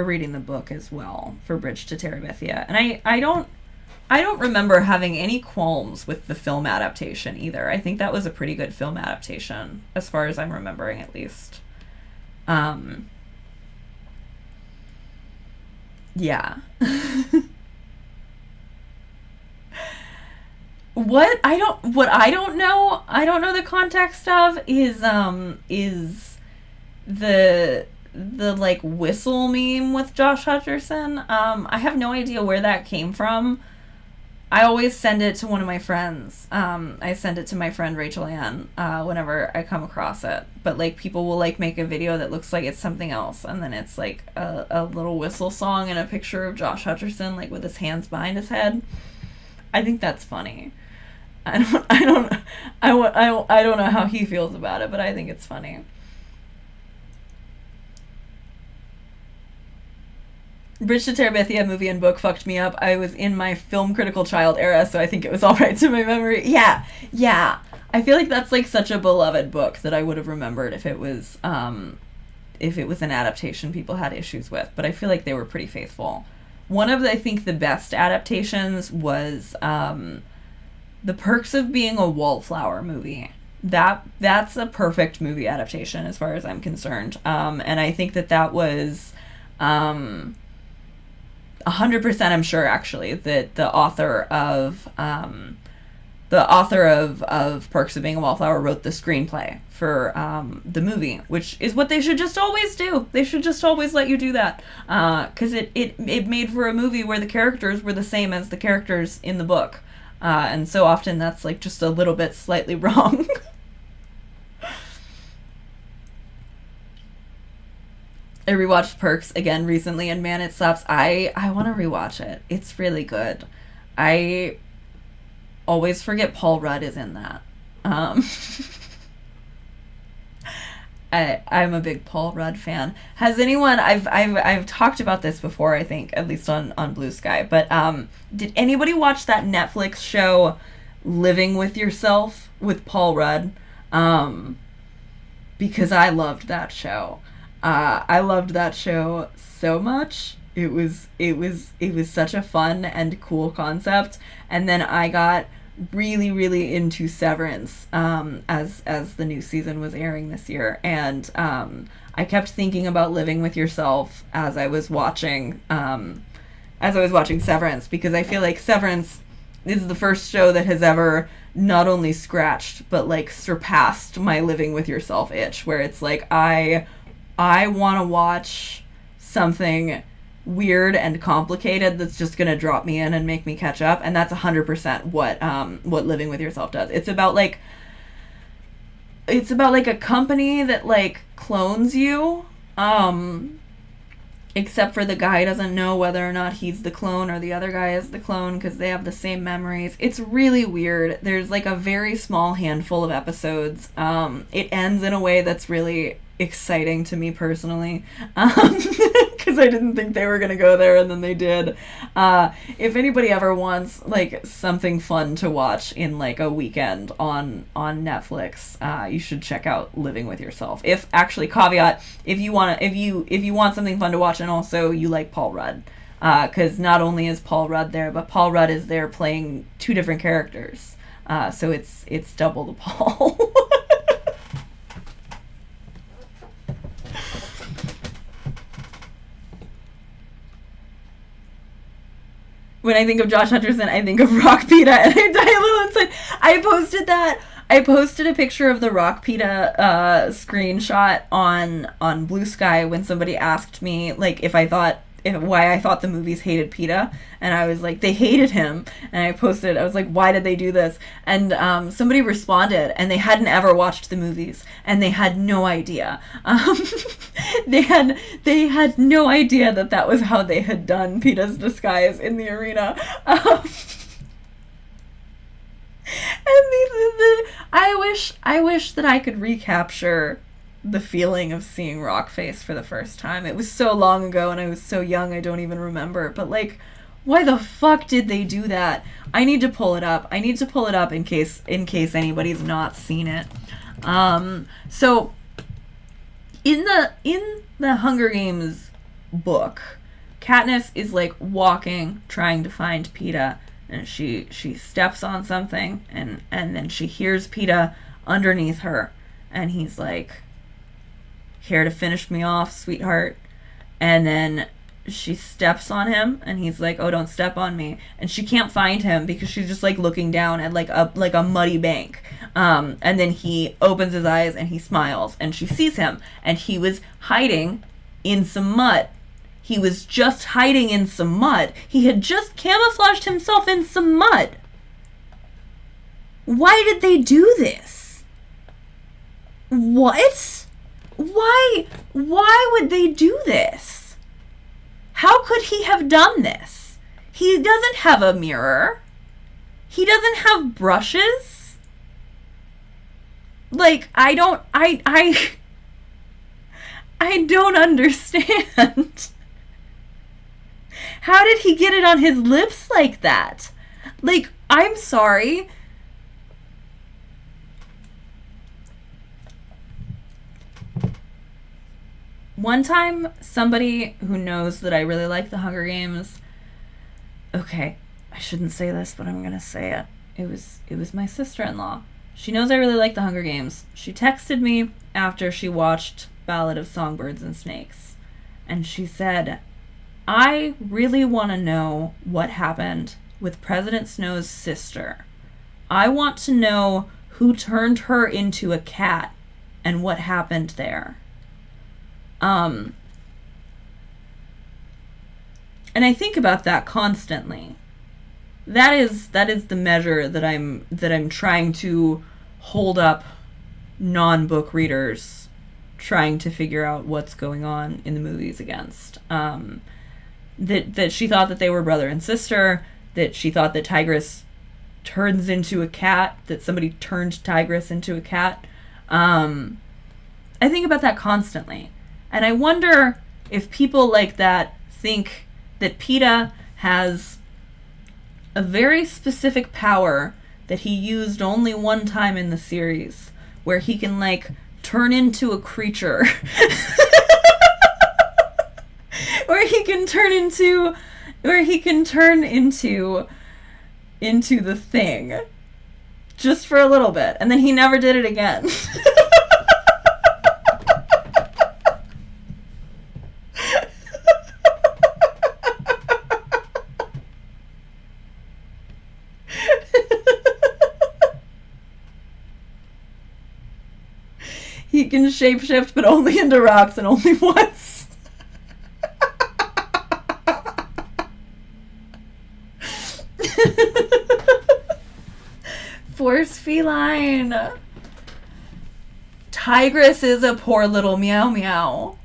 reading the book as well for Bridge to Terabithia. And I don't remember having any qualms with the film adaptation either. I think that was a pretty good film adaptation, as far as I'm remembering at least. Um, yeah. What I don't know the context of is the like whistle meme with Josh Hutcherson. I have no idea where that came from. I always send it to one of my friends. I send it to my friend Rachel Ann whenever I come across it. But like people will like make a video that looks like it's something else, and then it's like a little whistle song and a picture of Josh Hutcherson like with his hands behind his head. I think that's funny. I don't know how he feels about it, but I think it's funny. Bridge to Terabithia movie and book fucked me up. I was in my film critical child era, so I think it was all right to my memory. Yeah, yeah. I feel like that's like such a beloved book that I would have remembered if it was an adaptation people had issues with. But I feel like they were pretty faithful. One of I think the best adaptations was The Perks of Being a Wallflower movie. that's a perfect movie adaptation as far as I'm concerned. And I think that was 100%. I'm sure actually that the author of Perks of Being a Wallflower wrote the screenplay for the movie, which is what they should just always do. They should just always let you do that, because it made for a movie where the characters were the same as the characters in the book, and so often that's like just a little bit slightly wrong. I rewatched Perks again recently, and man, it slaps. I want to rewatch it. It's really good. I always forget Paul Rudd is in that. Um, I'm a big Paul Rudd fan. Has anyone? I've talked about this before. I think at least on Blue Sky. But did anybody watch that Netflix show, Living with Yourself with Paul Rudd? Because I loved that show. I loved that show so much. It was such a fun and cool concept. And then I got really really into Severance as the new season was airing this year, and I kept thinking about Living with Yourself as I was watching Severance, because I feel like Severance is the first show that has ever not only scratched but like surpassed my Living with Yourself itch, where it's like I want to watch something weird and complicated that's just gonna drop me in and make me catch up, and that's 100% what Living with Yourself does. It's about like a company that like clones you, except for the guy doesn't know whether or not he's the clone or the other guy is the clone, because they have the same memories. It's really weird. There's like a very small handful of episodes. It ends in a way that's really exciting to me personally, because I didn't think they were gonna go there, and then they did. If anybody ever wants like something fun to watch in like a weekend on Netflix, you should check out Living with Yourself. If actually, caveat, if you want something fun to watch and also you like Paul Rudd, because not only is Paul Rudd there, but Paul Rudd is there playing two different characters, so it's double the Paul. When I think of Josh Hutcherson, I think of rock pita, and I die a little inside. I posted a picture of the rock pita screenshot on Blue Sky when somebody asked me like why I thought the movies hated PETA, and I was like, they hated him, and I posted, I was like, why did they do this? And somebody responded, and they hadn't ever watched the movies, and they had no idea. They had no idea that was how they had done PETA's disguise in the arena. And I wish that I could recapture the feeling of seeing Rockface for the first time. It was so long ago and I was so young I don't even remember. But like, why the fuck did they do that? I need to pull it up. In case anybody's not seen it. So in the Hunger Games book, Katniss is like walking, trying to find PETA, and she steps on something, and then she hears PETA underneath her, and he's like, "Here to finish me off, sweetheart." And then she steps on him, and he's like, "Oh, don't step on me." And she can't find him because she's just like looking down at like a muddy bank. And then he opens his eyes and he smiles, and she sees him, and he was hiding in some mud. He was just hiding in some mud. He had just camouflaged himself in some mud. Why did they do this? What? Why would they do this? How could he have done this? He doesn't have a mirror. He doesn't have brushes. Like, I don't understand. How did he get it on his lips like that? Like, I'm sorry. One time, somebody who knows that I really like the Hunger Games, okay, I shouldn't say this, but I'm gonna say it. It was my sister-in-law. She knows I really like The Hunger Games. She texted me after she watched Ballad of Songbirds and Snakes. And she said, I really want to know what happened with President Snow's sister. I want to know who turned her into a cat and what happened there. And I think about that constantly. That is the measure that I'm trying to hold up non-book readers trying to figure out what's going on in the movies against. That she thought that they were brother and sister, that she thought that Tigress turns into a cat, that somebody turned Tigress into a cat. I think about that constantly. And I wonder if people like that think that PETA has a very specific power that he used only one time in the series, where he can, like, turn into a creature. where he can turn into the thing. Just for a little bit. And then he never did it again. He can shapeshift, but only into rocks and only once. Force feline. Tigress is a poor little meow meow.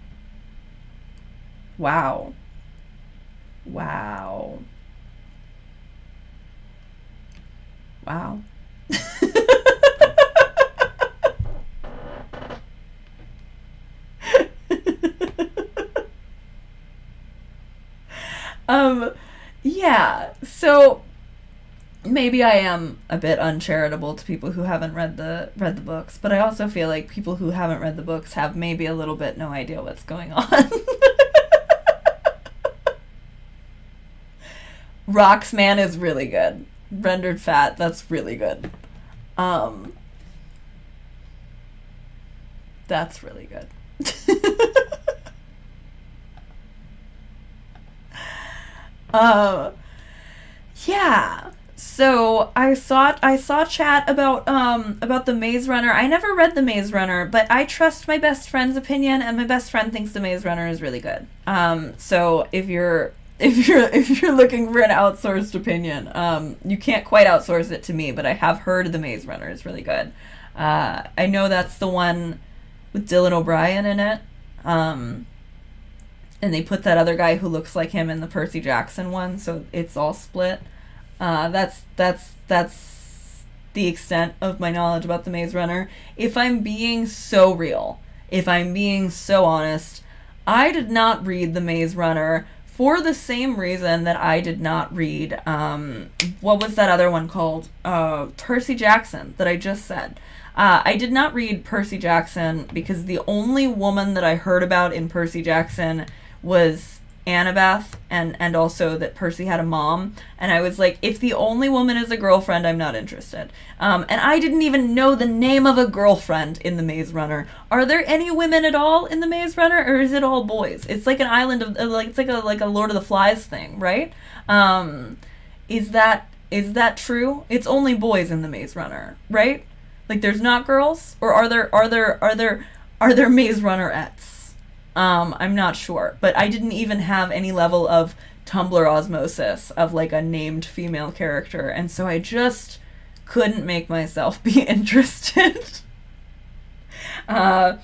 Wow. Wow. Wow. Yeah, so maybe I am a bit uncharitable to people who haven't read the books, but I also feel like people who haven't read the books have maybe a little bit no idea what's going on. Rocks Man is really good. Rendered Fat, that's really good. That's really good. Yeah. So I saw chat about the Maze Runner. I never read the Maze Runner, but I trust my best friend's opinion, and my best friend thinks the Maze Runner is really good. So if you're looking for an outsourced opinion, you can't quite outsource it to me, but I have heard the Maze Runner is really good. I know that's the one with Dylan O'Brien in it. And they put that other guy who looks like him in the Percy Jackson one, so it's all split. That's the extent of my knowledge about the Maze Runner. If I'm being so real, if I'm being so honest, I did not read the Maze Runner for the same reason that I did not read, what was that other one called? Percy Jackson, that I just said. I did not read Percy Jackson because the only woman that I heard about in Percy Jackson was Annabeth, and also that Percy had a mom, and I was like, if the only woman is a girlfriend, I'm not interested. And I didn't even know the name of a girlfriend in the Maze Runner. Are there any women at all in the Maze Runner, or is it all boys? It's like an island of, like, it's like a Lord of the Flies thing, right? Is that true? It's only boys in the Maze Runner, right? Like, there's not girls, or are there Maze Runnerettes? I'm not sure, but I didn't even have any level of Tumblr osmosis of, like, a named female character, and so I just couldn't make myself be interested. I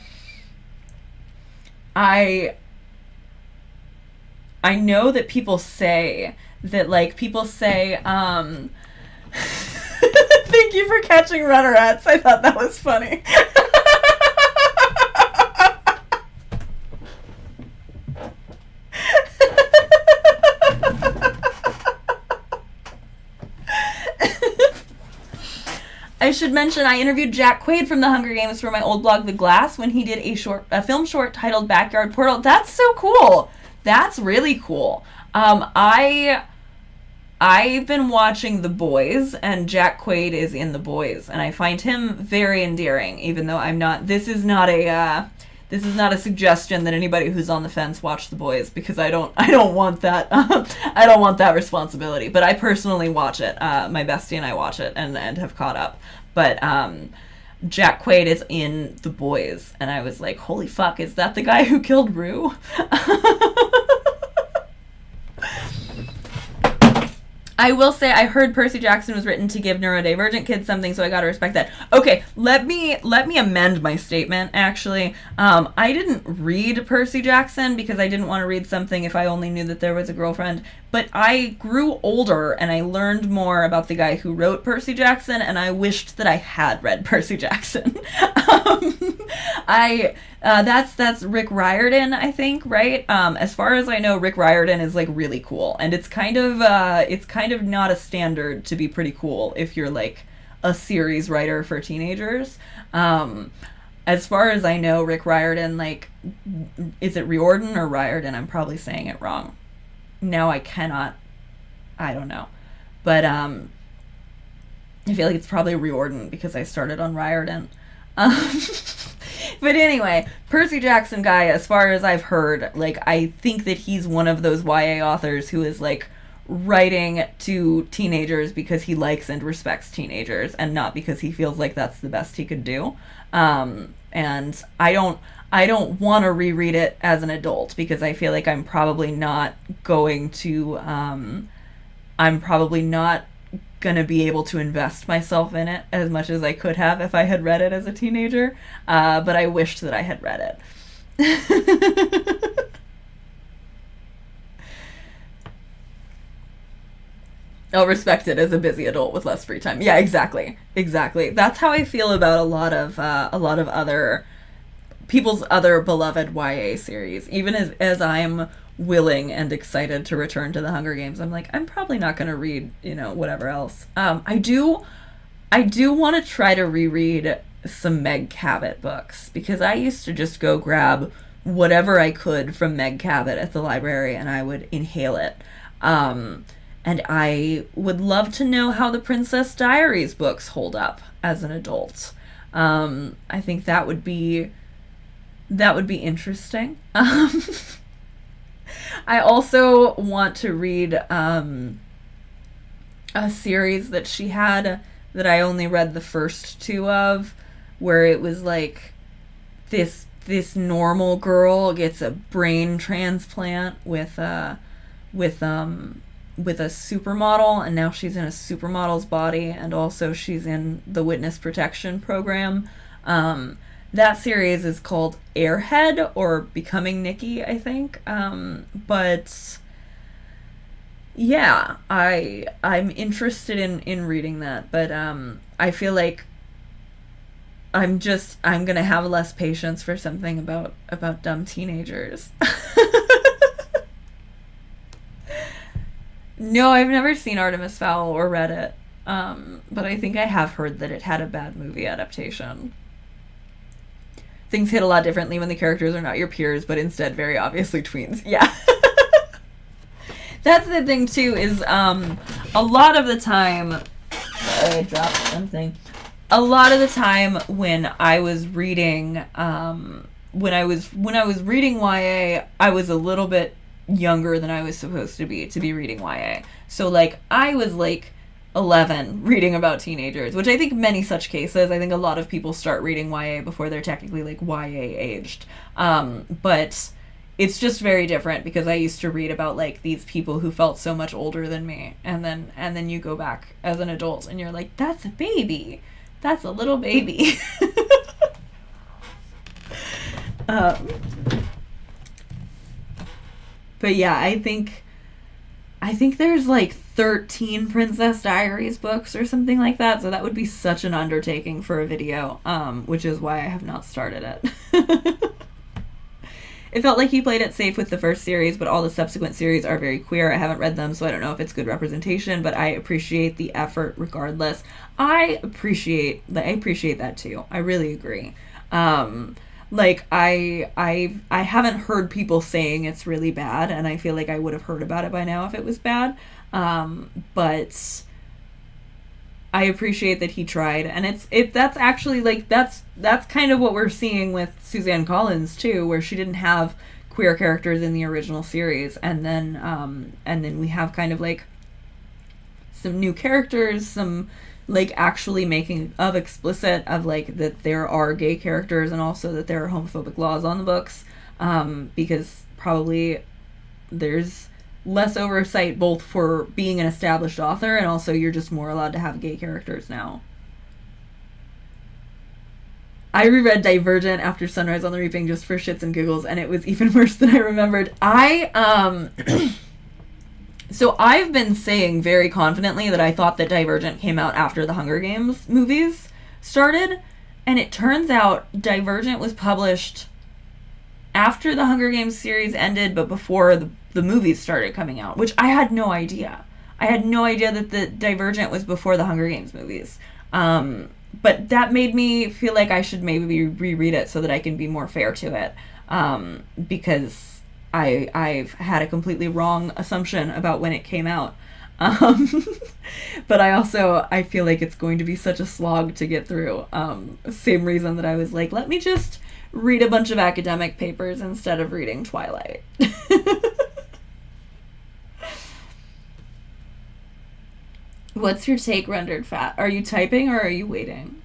know that people say, thank you for catching runnerettes. I thought that was funny. I should mention I interviewed Jack Quaid from The Hunger Games for my old blog, The Glass, when he did a film short titled Backyard Portal. That's so cool. That's really cool. I I've been watching The Boys, and Jack Quaid is in The Boys, and I find him very endearing. Even though I'm not, this is not a suggestion that anybody who's on the fence watch The Boys, because I don't want that, I don't want that responsibility. But I personally watch it. My bestie and I watch it and have caught up. But Jack Quaid is in The Boys, and I was like, holy fuck, is that the guy who killed Rue? I will say I heard Percy Jackson was written to give neurodivergent kids something, so I gotta respect that. Okay, let me amend my statement, actually. I didn't read Percy Jackson because I didn't want to read something if I only knew that there was a girlfriend, but I grew older and I learned more about the guy who wrote Percy Jackson, and I wished that I had read Percy Jackson. That's Rick Riordan, I think, right? As far as I know, Rick Riordan is like really cool, and it's kind of not a standard to be pretty cool if you're like a series writer for teenagers. As far as I know, Rick Riordan, like, is it Riordan or Riordan? I'm probably saying it wrong. Now I don't know, but I feel like it's probably Riordan because I started on Riordan. But anyway, Percy Jackson guy, as far as I've heard, like, I think that he's one of those YA authors who is, like, writing to teenagers because he likes and respects teenagers and not because he feels like that's the best he could do. And I don't want to reread it as an adult because I feel like I'm probably not going to, I'm probably not gonna be able to invest myself in it as much as I could have if I had read it as a teenager, but I wished that I had read it. I'll respect it as a busy adult with less free time. Yeah, exactly. That's how I feel about a lot of other people's other beloved YA series. Even as I'm willing and excited to return to the Hunger Games, I'm like, I'm probably not going to read, whatever else. I do want to try to reread some Meg Cabot books, because I used to just go grab whatever I could from Meg Cabot at the library and I would inhale it. And I would love to know how the Princess Diaries books hold up as an adult. I think that would be interesting. I also want to read a series that she had that I only read the first two of, where it was like this normal girl gets a brain transplant with a supermodel, and now she's in a supermodel's body, and also she's in the witness protection program. That series is called Airhead, or Becoming Nikki, I think. But yeah, I'm interested in reading that, but I feel like I'm gonna have less patience for something about dumb teenagers. No, I've never seen Artemis Fowl or read it, but I think I have heard that it had a bad movie adaptation. Things hit a lot differently when the characters are not your peers, but instead very obviously tweens. Yeah. That's the thing, too, is a lot of the time... Sorry, I dropped something. A lot of the time when I was reading... when I was reading YA, I was a little bit younger than I was supposed to be reading YA. So, like, I was, like, 11 reading about teenagers, which I think many such cases, I think a lot of people start reading YA before they're technically, like, YA aged. But it's just very different because I used to read about, like, these people who felt so much older than me, and then you go back as an adult and you're like, that's a baby. That's a little baby. But yeah, I think there's like 13 Princess Diaries books or something like that, so that would be such an undertaking for a video, which is why I have not started it. It felt like you played it safe with the first series, but all the subsequent series are very queer. I haven't read them, so I don't know if it's good representation, but I appreciate the effort regardless. I appreciate that too. I really agree. Like, I haven't heard people saying it's really bad, and I feel like I would have heard about it by now if it was bad. But I appreciate that he tried, and that's actually like that's kind of what we're seeing with Suzanne Collins too, where she didn't have queer characters in the original series, and then we have kind of like some new characters, some like actually making of explicit of like that there are gay characters, and also that there are homophobic laws on the books, because probably there's less oversight both for being an established author, and also you're just more allowed to have gay characters now. I reread Divergent after Sunrise on the Reaping just for shits and giggles, and it was even worse than I remembered. So I've been saying very confidently that I thought that Divergent came out after the Hunger Games movies started, and it turns out Divergent was published after the Hunger Games series ended, but before the movies started coming out, which I had no idea. I had no idea that the Divergent was before the Hunger Games movies. But that made me feel like I should maybe reread it so that I can be more fair to it. Because I've had a completely wrong assumption about when it came out. But I feel like it's going to be such a slog to get through. Same reason that I was like, let me just read a bunch of academic papers instead of reading Twilight. What's your take, rendered fat? Are you typing or are you waiting?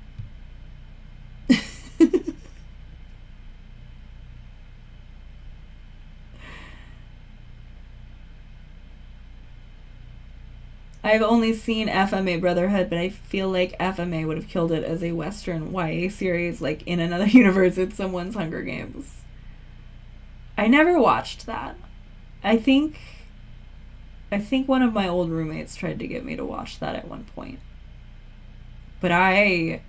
I've only seen FMA Brotherhood, but I feel like FMA would have killed it as a Western YA series, like in another universe, it's someone's Hunger Games. I never watched that. I think one of my old roommates tried to get me to watch that at one point. But I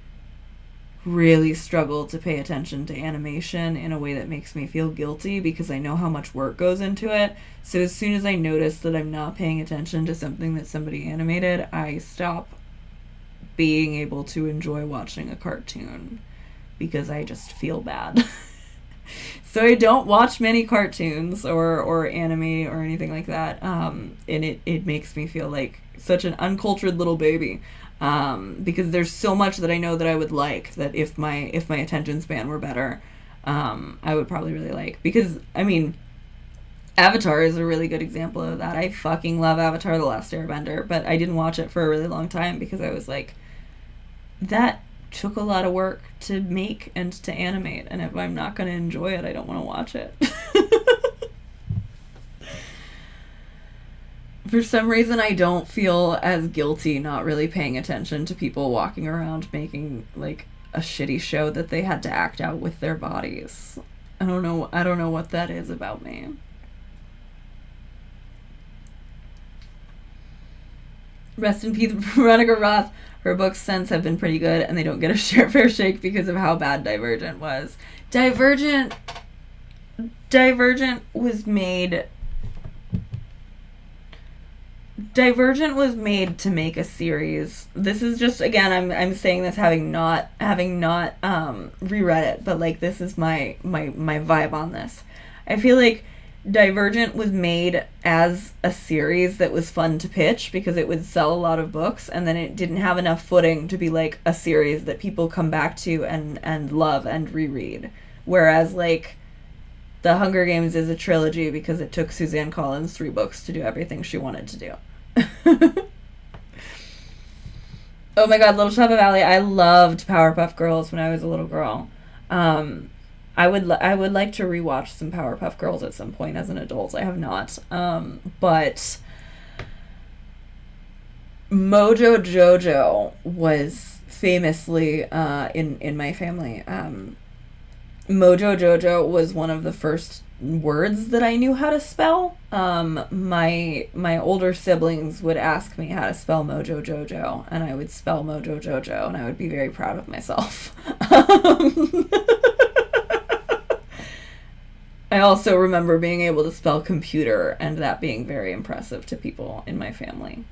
really struggle to pay attention to animation in a way that makes me feel guilty because I know how much work goes into it. So as soon as I notice that I'm not paying attention to something that somebody animated, I stop being able to enjoy watching a cartoon because I just feel bad. So I don't watch many cartoons or anime or anything like that, and it makes me feel like such an uncultured little baby, because there's so much that I know that I would like, that if my attention span were better, I would probably really like. Because, I mean, Avatar is a really good example of that. I fucking love Avatar: The Last Airbender, but I didn't watch it for a really long time because I was like, that took a lot of work to make and to animate, and if I'm not going to enjoy it, I don't want to watch it. For some reason, I don't feel as guilty not really paying attention to people walking around making like a shitty show that they had to act out with their bodies. I don't know what that is about me. Rest in peace, Veronica Roth. Her books since have been pretty good, and they don't get a fair shake because of how bad Divergent was. Divergent was made to make a series. This is just, again, I'm saying this having not reread it, but like this is my vibe on this. I feel like Divergent was made as a series that was fun to pitch because it would sell a lot of books, and then it didn't have enough footing to be like a series that people come back to and love and reread. Whereas like The Hunger Games is a trilogy because it took Suzanne Collins 3 books to do everything she wanted to do. Oh my god, Little Shop of Alley. I loved Powerpuff Girls when I was a little girl. I would like to rewatch some Powerpuff Girls at some point as an adult. I have not. But Mojo Jojo was famously in my family. Mojo Jojo was one of the first words that I knew how to spell. My older siblings would ask me how to spell Mojo Jojo, and I would spell Mojo Jojo, and I would be very proud of myself. I also remember being able to spell computer, and that being very impressive to people in my family.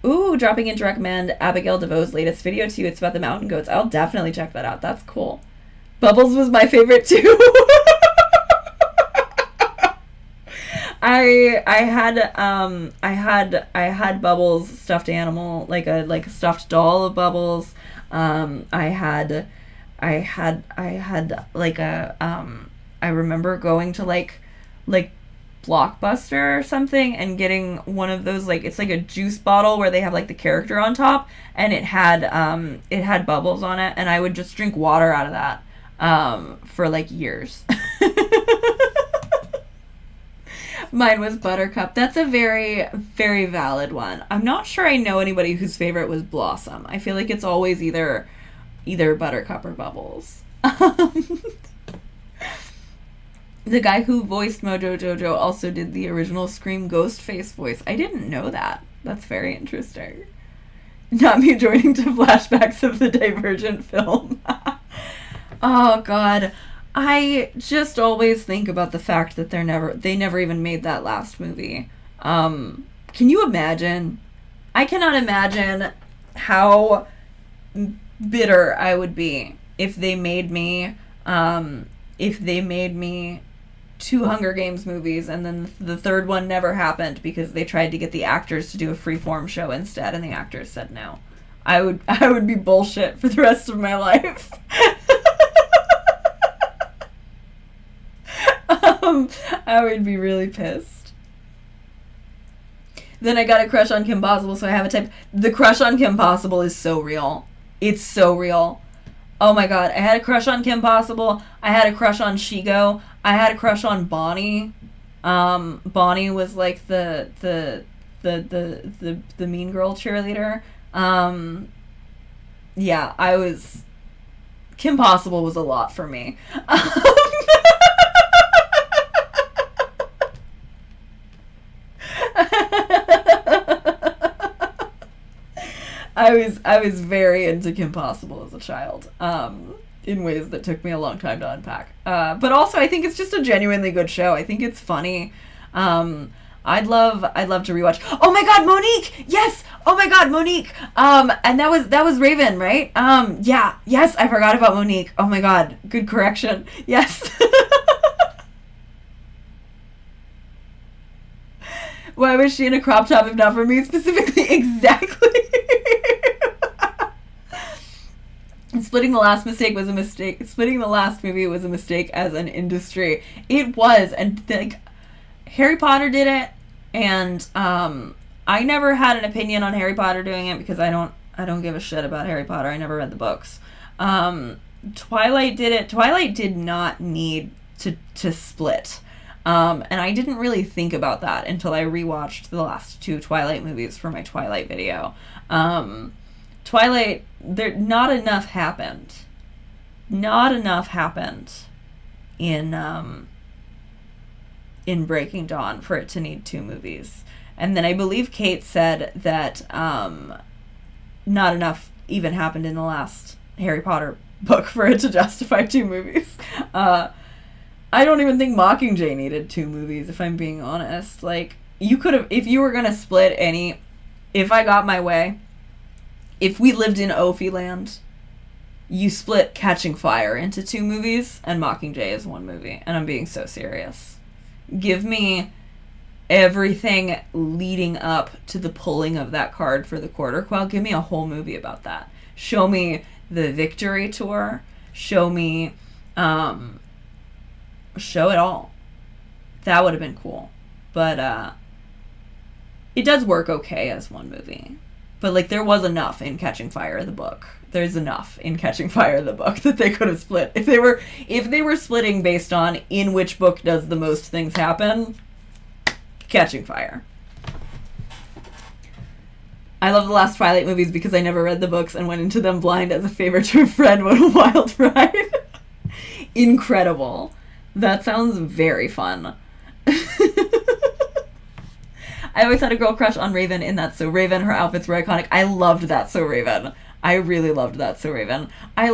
Ooh, dropping in to recommend Abigail DeVoe's latest video to you. It's about the mountain goats. I'll definitely check that out. That's cool. Bubbles was my favorite too. I had Bubbles stuffed animal, like a stuffed doll of Bubbles. I had like I remember going to like Blockbuster or something and getting one of those, like, it's like a juice bottle where they have like the character on top, and it had Bubbles on it, and I would just drink water out of that for like years. Mine was Buttercup. That's a very, very valid one. I'm not sure I know anybody whose favorite was Blossom. I feel like it's always either Buttercup or Bubbles. The guy who voiced Mojo Jojo also did the original Scream Ghostface voice. I didn't know that. That's very interesting. Not me joining to flashbacks of the Divergent film. Oh God. I just always think about the fact that they never even made that last movie. Can you imagine? I cannot imagine how bitter I would be if they made me two Hunger Games movies and then the third one never happened because they tried to get the actors to do a freeform show instead and the actors said no. I would be bullshit for the rest of my life. I would be really pissed. Then I got a crush on Kim Possible, so I have a type. The crush on Kim Possible is so real. It's so real. Oh my God, I had a crush on Kim Possible. I had a crush on Shigo. I had a crush on Bonnie. Bonnie was like the mean girl cheerleader. Yeah, Kim Possible was a lot for me. I was very into Kim Possible as a child, in ways that took me a long time to unpack. But also, I think it's just a genuinely good show. I think it's funny. I'd love to rewatch. Oh my God, Monique! Yes! Oh my God, Monique! And that was Raven, right? Yeah. Yes, I forgot about Monique. Oh my God, good correction. Yes. Why was she in a crop top if not for me? Specifically, exactly. Splitting the last mistake was a mistake. Splitting the last movie was a mistake as an industry. It was, and like Harry Potter did it, and I never had an opinion on Harry Potter doing it because I don't give a shit about Harry Potter. I never read the books. Twilight did it. Twilight did not need to split. And I didn't really think about that until I rewatched the last two Twilight movies for my Twilight video. Twilight, not enough happened. Not enough happened in Breaking Dawn for it to need two movies. And then I believe Kate said that not enough even happened in the last Harry Potter book for it to justify two movies. I don't even think Mockingjay needed two movies, if I'm being honest. Like, you could have, if you were going to split if I got my way, if we lived in Ophi land, you split Catching Fire into two movies, and Mockingjay is one movie. And I'm being so serious. Give me everything leading up to the pulling of that card for the Quarter Quell. Give me a whole movie about that. Show me the victory tour. Show me, show it all. That would have been cool. But it does work okay as one movie. But like, there was enough in Catching Fire, the book. There's enough in Catching Fire, the book, that they could have split. If they were splitting based on in which book does the most things happen, Catching Fire. I love the last Twilight movies because I never read the books and went into them blind as a favor to a friend. What a wild ride. Incredible. That sounds very fun. I always had a girl crush on Raven in That's So Raven. Her outfits were iconic. I loved That's So Raven. I really loved That's So Raven. I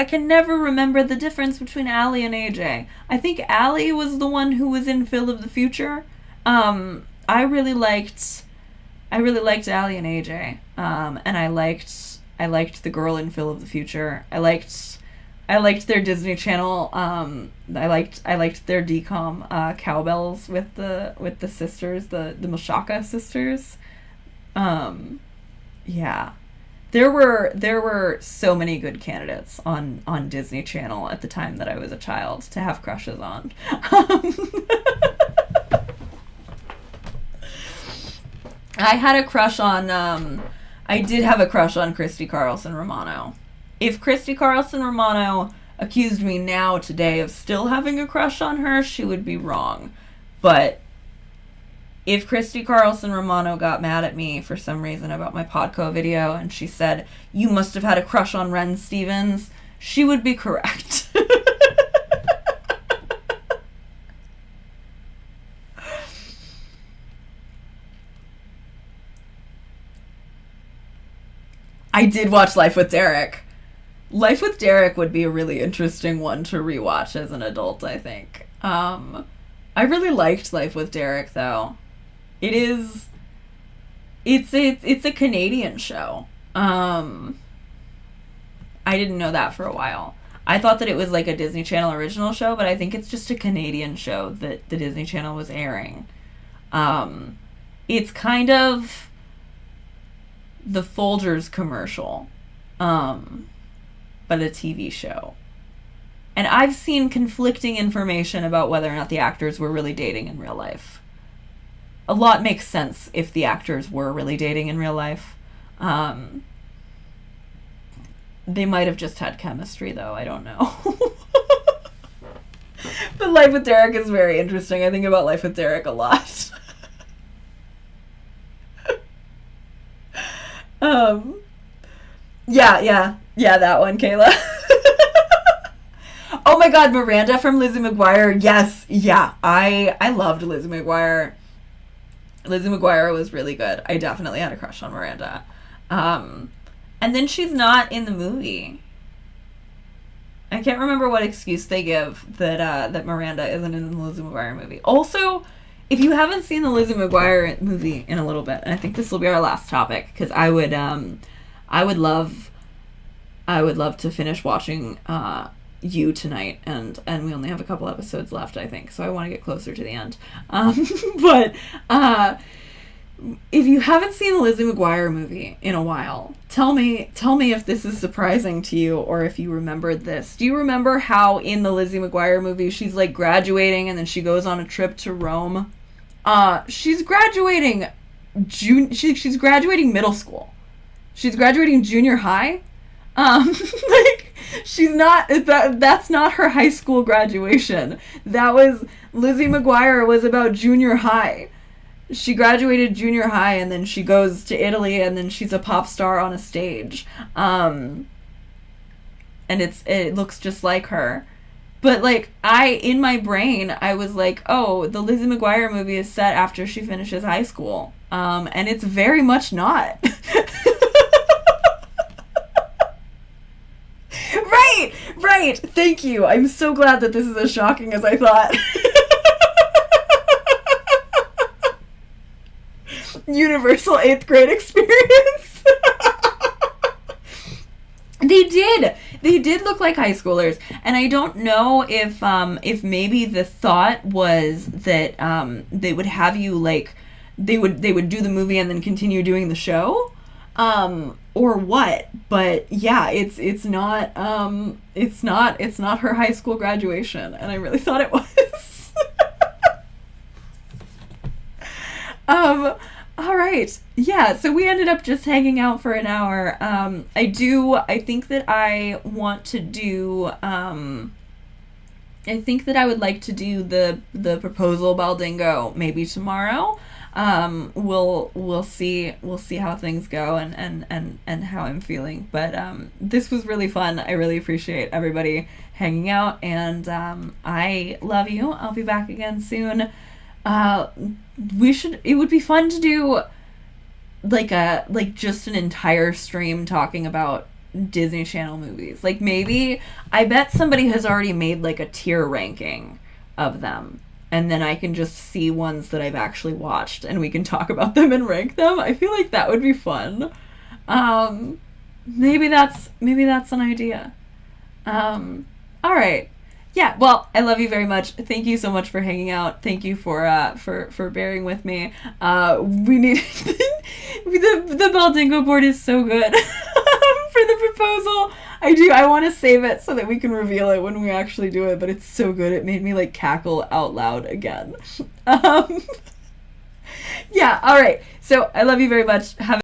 can never remember the difference between Allie and AJ. I think Allie was the one who was in Phil of the Future. I really liked Allie and AJ. And I liked the girl in Phil of the Future. I liked I liked their Disney Channel. I liked their DCOM cowbells with the sisters, the Mashaka sisters. Um, yeah, there were so many good candidates on Disney Channel at the time that I was a child to have crushes on. I had a crush on. I did have a crush on Christy Carlson Romano. If Christy Carlson Romano accused me now today of still having a crush on her, she would be wrong. But if Christy Carlson Romano got mad at me for some reason about my Podco video and she said, "You must have had a crush on Ren Stevens," she would be correct. I did watch Life with Derek. Life with Derek would be a really interesting one to rewatch as an adult, I think. I really liked Life with Derek, though. It is... It's a Canadian show. I didn't know that for a while. I thought that it was like a Disney Channel original show, but I think it's just a Canadian show that the Disney Channel was airing. It's kind of the Folgers commercial, but a TV show. And I've seen conflicting information about whether or not the actors were really dating in real life. A lot makes sense if the actors were really dating in real life. They might have just had chemistry, though. I don't know. But Life with Derek is very interesting. I think about Life with Derek a lot. Yeah, that one, Kayla. Oh my God, Miranda from Lizzie McGuire. Yes, yeah, I loved Lizzie McGuire. Lizzie McGuire was really good. I definitely had a crush on Miranda. And then she's not in the movie. I can't remember what excuse they give that Miranda isn't in the Lizzie McGuire movie. Also, if you haven't seen the Lizzie McGuire movie in a little bit, and I think this will be our last topic, because I would love to finish watching You tonight, and we only have a couple episodes left, I think, so I want to get closer to the end. But if you haven't seen the Lizzie McGuire movie in a while, tell me if this is surprising to you, or if you remembered this. Do you remember how in the Lizzie McGuire movie she's like graduating and then she goes on a trip to Rome? She's graduating she's graduating middle school. She's graduating junior high. Like, she's not, that's not her high school graduation. That was, Lizzie McGuire was about junior high. She graduated junior high and then she goes to Italy and then she's a pop star on a stage. And it looks just like her. But like, in my brain, I was like, oh, the Lizzie McGuire movie is set after she finishes high school. And it's very much not. Right. Thank you. I'm so glad that this is as shocking as I thought. Universal 8th grade experience. They did look like high schoolers, and I don't know if maybe the thought was that they would have you like they would do the movie and then continue doing the show. Or what, but yeah, it's not her high school graduation, and I really thought it was. All right, yeah, so we ended up just hanging out for an hour. I think that I want to do, I think that I would like to do the proposal Baldingo maybe tomorrow. We'll see how things go and how I'm feeling. But this was really fun. I really appreciate everybody hanging out, and I love you. I'll be back again soon. It would be fun to do like just an entire stream talking about Disney Channel movies. Like, maybe, I bet somebody has already made like a tier ranking of them. And then I can just see ones that I've actually watched, and we can talk about them and rank them. I feel like that would be fun. Maybe that's an idea. All right. Yeah, well, I love you very much. Thank you so much for hanging out. Thank you for bearing with me. We need the Baldingo board is so good for the proposal. I want to save it so that we can reveal it when we actually do it, but it's so good. It made me like cackle out loud again. Um, yeah, all right. So I love you very much. Have